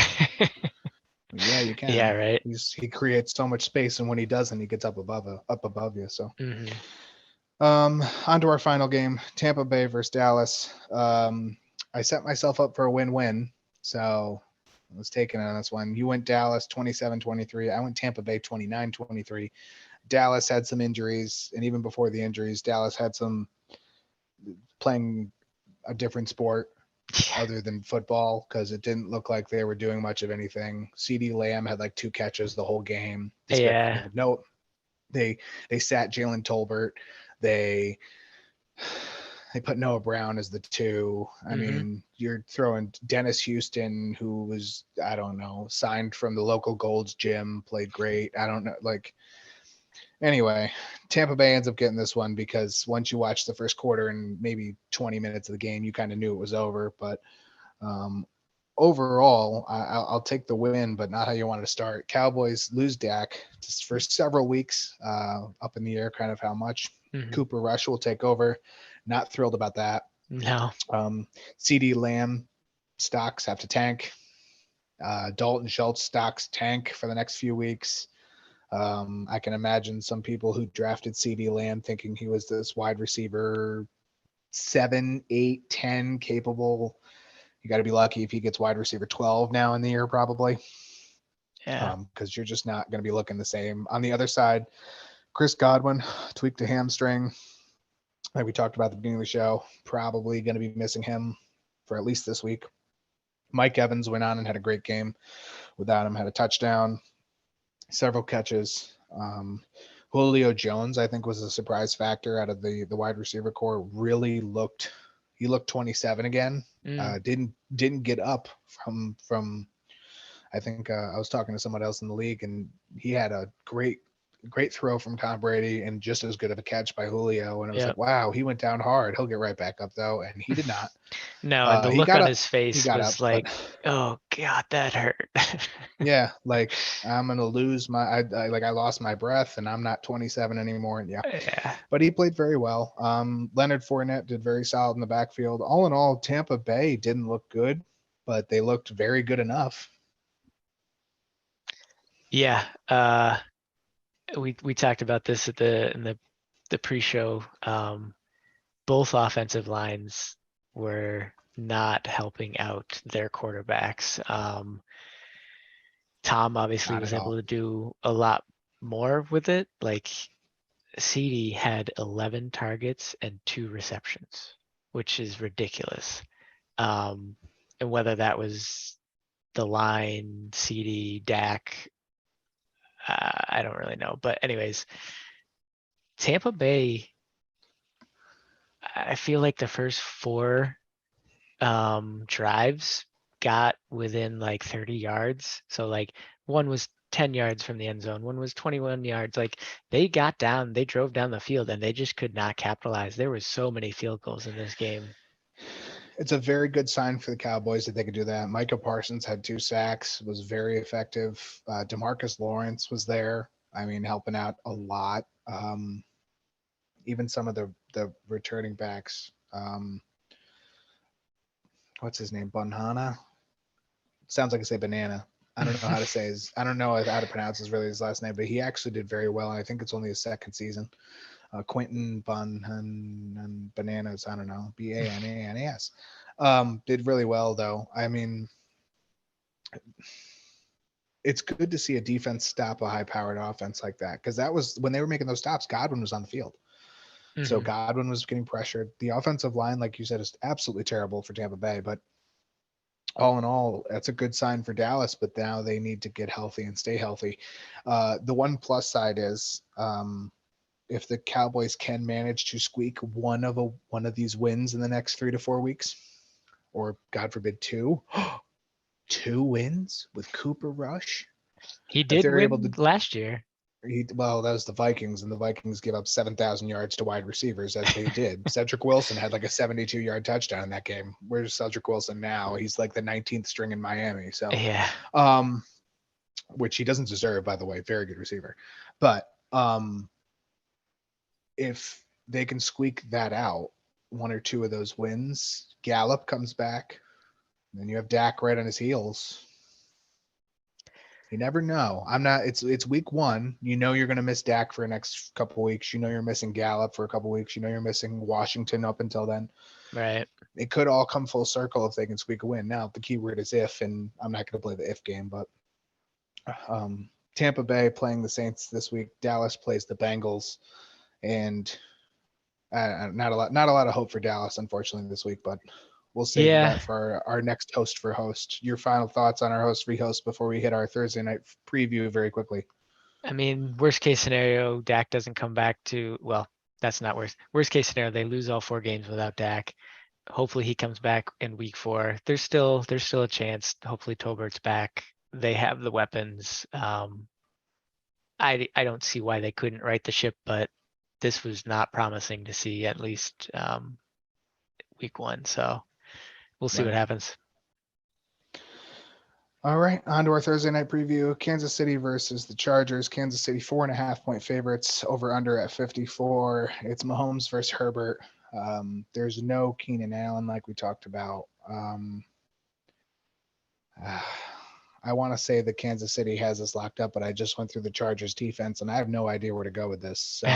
Yeah, you can. Yeah, right. He creates so much space, and when he doesn't, he gets up above you. So, on to our final game: Tampa Bay versus Dallas. I set myself up for a win-win, so I was taking on this one. You went Dallas 27-23. I went Tampa Bay 29-23. Dallas had some injuries, and even before the injuries, Dallas had some playing a different sport other than football because it didn't look like they were doing much of anything. CeeDee Lamb had like 2 catches the whole game. They sat Jalen Tolbert. They put Noah Brown as the 2. I mean, you're throwing Dennis Houston, who was, I don't know, signed from the local Gold's Gym, played great. I don't know, like. Anyway, Tampa Bay ends up getting this one because once you watch the first quarter and maybe 20 minutes of the game, you kind of knew it was over. But overall, I'll take the win, but not how you wanted to start. Cowboys lose Dak just for several weeks, up in the air, kind of how much. Cooper Rush will take over. Not thrilled about that. No. CeeDee Lamb stocks have to tank. Dalton Schultz stocks tank for the next few weeks. I can imagine some people who drafted CeeDee Lamb thinking he was this wide receiver 7, 8, 10 capable. You got to be lucky if he gets wide receiver 12 now in the year, probably. Yeah. Because you're just not going to be looking the same. On the other side, Chris Godwin tweaked a hamstring. Like we talked about at the beginning of the show, probably going to be missing him for at least this week. Mike Evans went on and had a great game without him, had a touchdown, several catches. Julio Jones, I think, was a surprise factor out of the wide receiver core. Really looked 27 again. Didn't get up from. I think I was talking to someone else in the league, and he had a great throw from Tom Brady and just as good of a catch by Julio. And it was like, wow, he went down hard. He'll get right back up though, and he did not. No, and the look on his face was like, oh God, that hurt. Yeah, like I'm gonna lose I lost my breath and I'm not 27 anymore. And yeah, but he played very well. Leonard Fournette did very solid in the backfield. All in all, Tampa Bay didn't look good, but they looked very good enough. Yeah, we talked about this in the pre-show. Both offensive lines were not helping out their quarterbacks. Tom obviously was able to do a lot more with it. Like CeeDee had 11 targets and 2 receptions, which is ridiculous. And whether that was the line, CeeDee, Dak, I don't really know. But anyways, Tampa Bay, I feel like the first 4 drives got within like 30 yards. So like one was 10 yards from the end zone, one was 21 yards. Like they got down, they drove down the field and they just could not capitalize. There was so many field goals in this game. It's a very good sign for the Cowboys that they could do that. Micah Parsons had 2 sacks, was very effective. DeMarcus Lawrence was there. I mean, helping out a lot. Even some of the returning backs. What's his name? Bunhana. Sounds like I say banana. I don't know how to say his. I don't know how to pronounce his last name, but he actually did very well. And I think it's only his second season. Quentin Bunhan and Bananas. I don't know. Bananas. Did really well though. I mean, it's good to see a defense stop a high-powered offense like that, because that was when they were making those stops. Godwin was on the field. So Mhm. Godwin was getting pressured. The offensive line, like you said, is absolutely terrible for Tampa Bay, but all in all, that's a good sign for Dallas. But now they need to get healthy and stay healthy. The one plus side is if the Cowboys can manage to squeak one of these wins in the next 3 to 4 weeks, or God forbid two wins with Cooper Rush. He If did they're able win to, last year. well, that was the Vikings, and the Vikings give up 7,000 yards to wide receivers as they did. Cedric Wilson had like a 72-yard touchdown in that game. Where's Cedric Wilson now? He's like the 19th string in Miami. So, Yeah. which he doesn't deserve, by the way. Very good receiver, but if they can squeak that out, one or two of those wins, Gallup comes back, and then you have Dak right on his heels. You never know. I'm not. It's week one. You know you're going to miss Dak for the next couple weeks. You know you're missing Gallup for a couple weeks. You know you're missing Washington up until then. Right. It could all come full circle if they can squeak a win. Now the key word is if, and I'm not going to play the if game, but Tampa Bay playing the Saints this week. Dallas plays the Bengals, and not a lot of hope for Dallas, unfortunately, this week. But we'll save Yeah. that for our next host for host. Your final thoughts on our host rehost before we hit our Thursday night preview very quickly. I mean, worst case scenario, Dak doesn't come back to, well, that's not worst. Worst case scenario, they lose all 4 games without Dak. Hopefully he comes back in week 4. There's still a chance. Hopefully Tolbert's back. They have the weapons. I don't see why they couldn't right the ship, but this was not promising to see at least week 1. So we'll see what Right. happens. All right, on to our Thursday night preview. Kansas City versus the Chargers. Kansas City 4.5-point favorites, over under at 54. It's Mahomes versus Herbert. There's no Keenan Allen like we talked about. I want to say that Kansas City has this locked up, but I just went through the Chargers defense and I have no idea where to go with this. So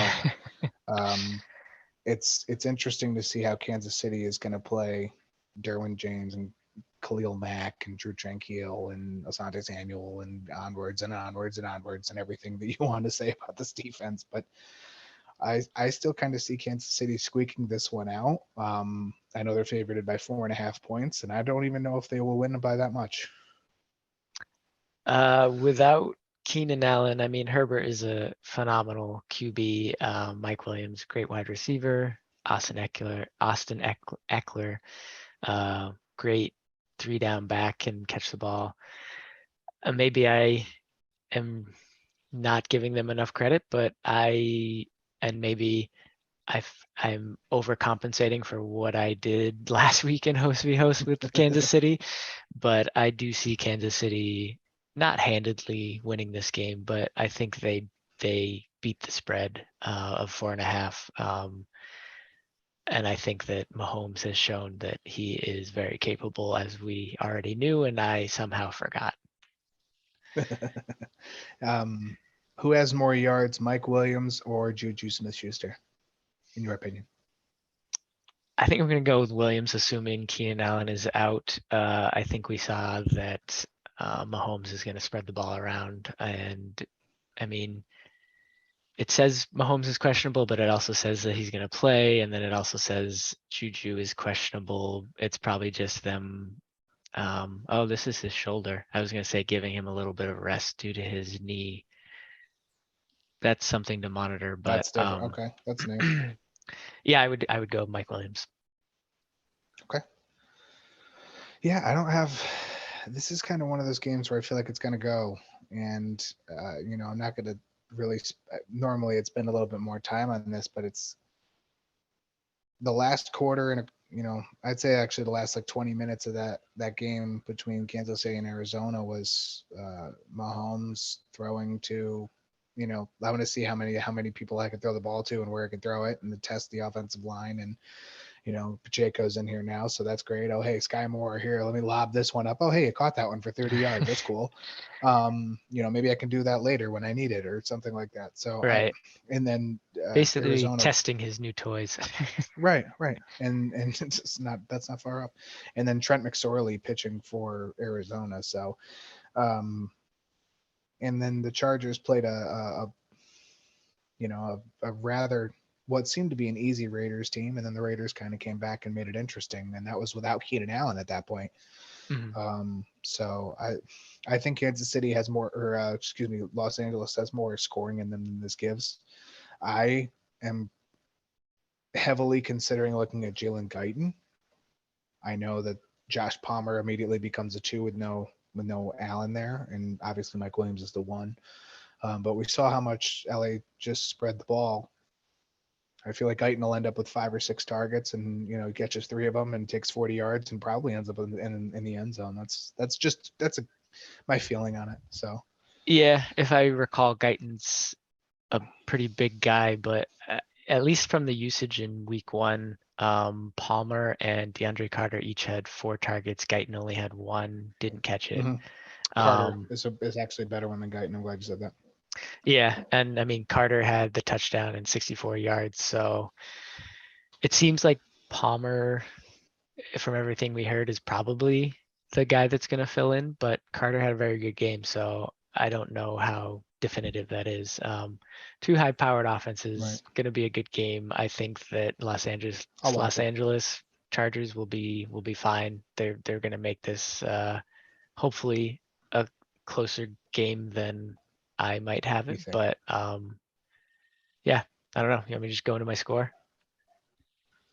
it's interesting to see how Kansas City is going to play Derwin James and Khalil Mack and Drew Tranquill and Asante Samuel and onwards and onwards and onwards and everything that you want to say about this defense. But I still kind of see Kansas City squeaking this one out. I know they're favored by 4.5 points, and I don't even know if they will win by that much. Without Keenan Allen, I mean, Herbert is a phenomenal QB. Mike Williams, great wide receiver. Austin Eckler, great 3-down back, can catch the ball. Maybe I am not giving them enough credit, but maybe I'm overcompensating for what I did last week in host v host with Kansas City, but I do see Kansas City not handedly winning this game, but I think they beat the spread of 4.5. And I think that Mahomes has shown that he is very capable, as we already knew, and I somehow forgot. Who has more yards, Mike Williams or Juju Smith-Schuster, in your opinion? I think I'm going to go with Williams, assuming Keenan Allen is out. I think we saw that Mahomes is going to spread the ball around. And I mean, it says Mahomes is questionable, but it also says that he's going to play. And then it also says Juju is questionable. It's probably just them. Oh, this is his shoulder. I was going to say giving him a little bit of rest due to his knee. That's something to monitor, but That's different. Okay, that's new. yeah, I would go Mike Williams. Okay. Yeah, I don't have. This is kind of one of those games where I feel like it's going to go, and I'm not going to really. Normally, it's been a little bit more time on this, but it's the last quarter, and I'd say actually the last like 20 minutes of that game between Kansas City and Arizona was Mahomes throwing to I want to see how many people I can throw the ball to and where I can throw it, and to test the offensive line. And Pacheco's in here now, so that's great. Oh, hey, Sky Moore here. Let me lob this one up. Oh, hey, I caught that one for 30 yards. That's cool. Maybe I can do that later when I need it or something like that. So Right. and then Basically Arizona. testing his new toys. Right. And that's not far up. And then Trent McSorley pitching for Arizona. So, and then the Chargers played a rather what seemed to be an easy Raiders team, and then the Raiders kind of came back and made it interesting, and that was without Keenan Allen at that point. So I think Kansas City has more, or Los Angeles has more scoring in them than this gives. I am heavily considering looking at Jalen Guyton. I know that Josh Palmer immediately becomes a 2 with no Allen there, and obviously Mike Williams is the 1. But we saw how much LA just spread the ball. I feel like Guyton will end up with 5 or 6 targets, and he catches 3 of them and takes 40 yards and probably ends up in the end zone. That's my feeling on it. So yeah, if I recall, Guyton's a pretty big guy, but at least from the usage in week 1, Palmer and DeAndre Carter each had 4 targets. Guyton only had 1, didn't catch it. Carter is actually better one than Guyton. I'm glad you said that. Yeah, and I mean Carter had the touchdown and 64 yards, so it seems like Palmer, from everything we heard, is probably the guy that's going to fill in, but Carter had a very good game, so I don't know how definitive that is. 2 high-powered offenses, Right. going to be a good game. I think that Los Angeles Chargers will be fine. They're going to make this hopefully a closer game than I might have it, but yeah, I don't know. You want me to just go into my score?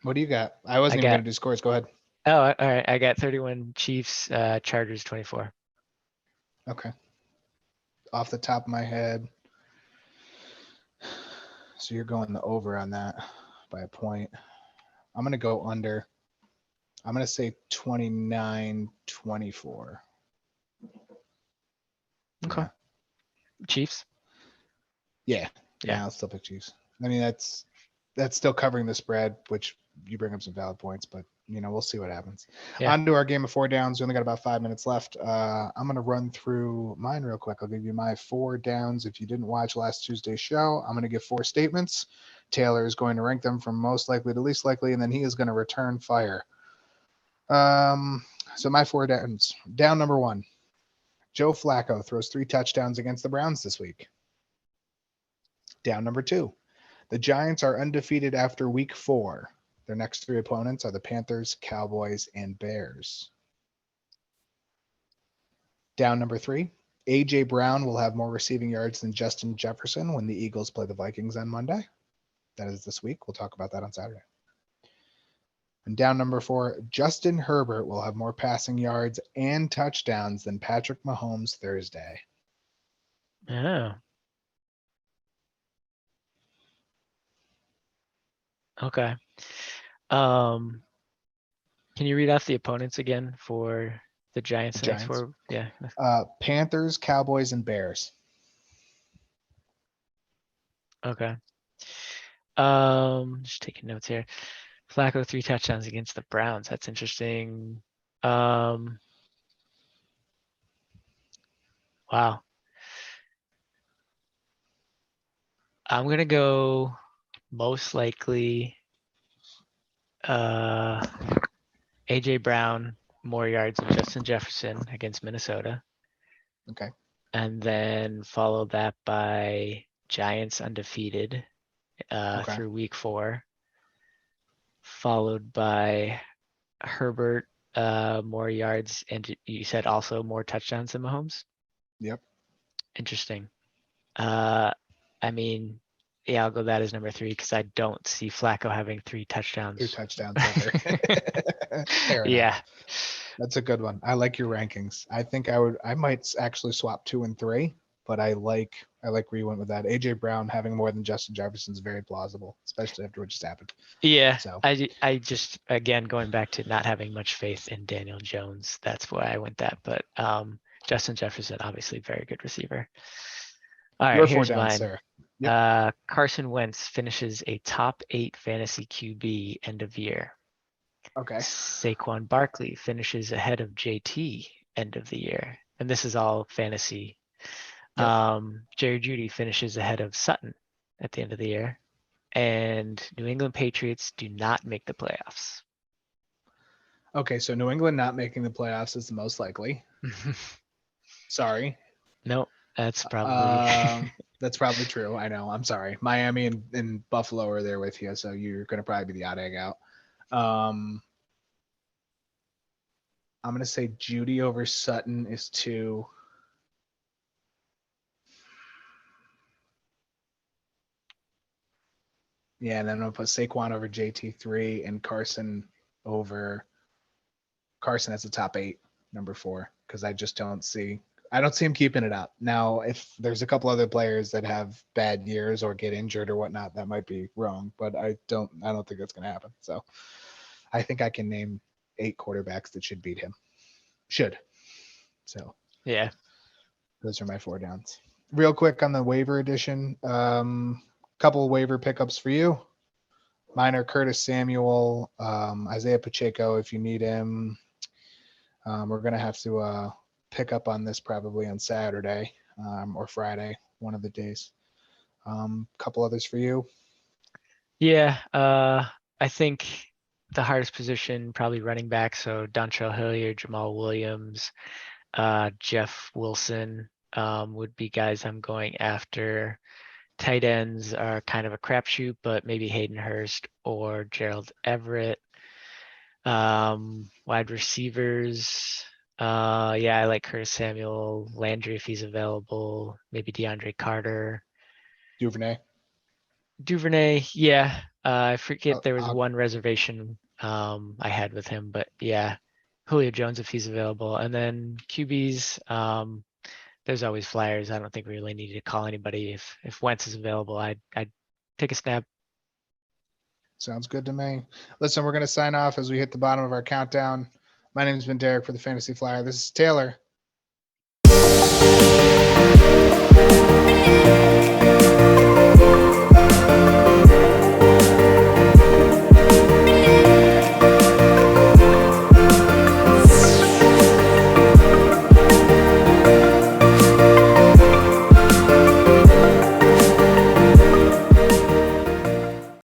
What do you got? I wasn't even going to do scores. Go ahead. Oh, all right. I got 31 Chiefs, Chargers 24. Okay. Off the top of my head. So you're going the over on that by a point. I'm going to go under. I'm going to say 29-24. Okay. Yeah. Chiefs? Yeah, I'll still pick Chiefs. I mean, that's still covering the spread, which you bring up some valid points, but we'll see what happens. Yeah. On to our game of 4 downs. We only got about 5 minutes left. I'm going to run through mine real quick. I'll give you my 4 downs. If you didn't watch last Tuesday's show, I'm going to give 4 statements. Taylor is going to rank them from most likely to least likely, and then he is going to return fire. So my 4 downs. Down number 1. Joe Flacco throws 3 touchdowns against the Browns this week. Down number 2. The Giants are undefeated after week 4. Their next 3 opponents are the Panthers, Cowboys, and Bears. Down number 3. A.J. Brown will have more receiving yards than Justin Jefferson when the Eagles play the Vikings on Monday. That is this week. We'll talk about that on Saturday. And down number 4, Justin Herbert will have more passing yards and touchdowns than Patrick Mahomes Thursday. Oh. Okay. Can you read off the opponents again for the Giants? The next 4? Yeah. Panthers, Cowboys, and Bears. Okay. Just taking notes here. Flacco 3 touchdowns against the Browns. That's interesting. Wow. I'm gonna go most likely A.J. Brown, more yards than Justin Jefferson against Minnesota. Okay. And then follow that by Giants undefeated through week 4. Followed by Herbert, more yards, and you said also more touchdowns than Mahomes? Yep. Interesting. I mean, yeah, I'll go that as number 3 because I don't see Flacco having 3 touchdowns. 3 touchdowns ever. Fair enough. Yeah. That's a good one. I like your rankings. I think I might actually swap 2 and 3, but I like where you went with that. A.J. Brown having more than Justin Jefferson is very plausible, especially after what just happened. Yeah. So I just, again, going back to not having much faith in Daniel Jones, that's why I went that. But Justin Jefferson, obviously very good receiver. All right, Your 4 here's downs, mine. sir. Yep. Carson Wentz finishes a top 8 fantasy QB end of year. Okay. Saquon Barkley finishes ahead of JT end of the year. And this is all fantasy. Yep. Jerry Jeudy finishes ahead of Sutton at the end of the year. And New England Patriots do not make the playoffs. Okay, so New England not making the playoffs is the most likely. Sorry. Nope, that's probably That's probably true. I know. I'm sorry. Miami and Buffalo are there with you, so you're going to probably be the odd egg out. I'm going to say Judy over Sutton is 2. Yeah, and then I'm going to put Saquon over JT 3 and Carson over Carson as the top 8, number 4, because I don't see him keeping it up. Now, if there's a couple other players that have bad years or get injured or whatnot, that might be wrong, but I don't think that's going to happen. So I think I can name 8 quarterbacks that should beat him. So yeah. Those are my 4 downs. Real quick on the waiver edition, couple of waiver pickups for you. Mine are Curtis Samuel, Isaiah Pacheco if you need him. We're going to have to pick up on this probably on Saturday or Friday, one of the days. Couple others for you. Yeah, I think the hardest position, probably running back. So Dontrell Hilliard, Jamal Williams, Jeff Wilson would be guys I'm going after. Tight ends are kind of a crapshoot, but maybe Hayden Hurst or Gerald Everett. Wide receivers. Yeah, I like Curtis Samuel, Landry if he's available, maybe DeAndre Carter. Duvernay, yeah. I forget there was one reservation I had with him, but yeah, Julio Jones if he's available. And then QBs, there's always flyers. I don't think we really need to call anybody. If Wentz is available, I'd take a snap. Sounds good to me. Listen, we're going to sign off as we hit the bottom of our countdown. My name has been Derek for the Fantasy Flyer. This is Taylor.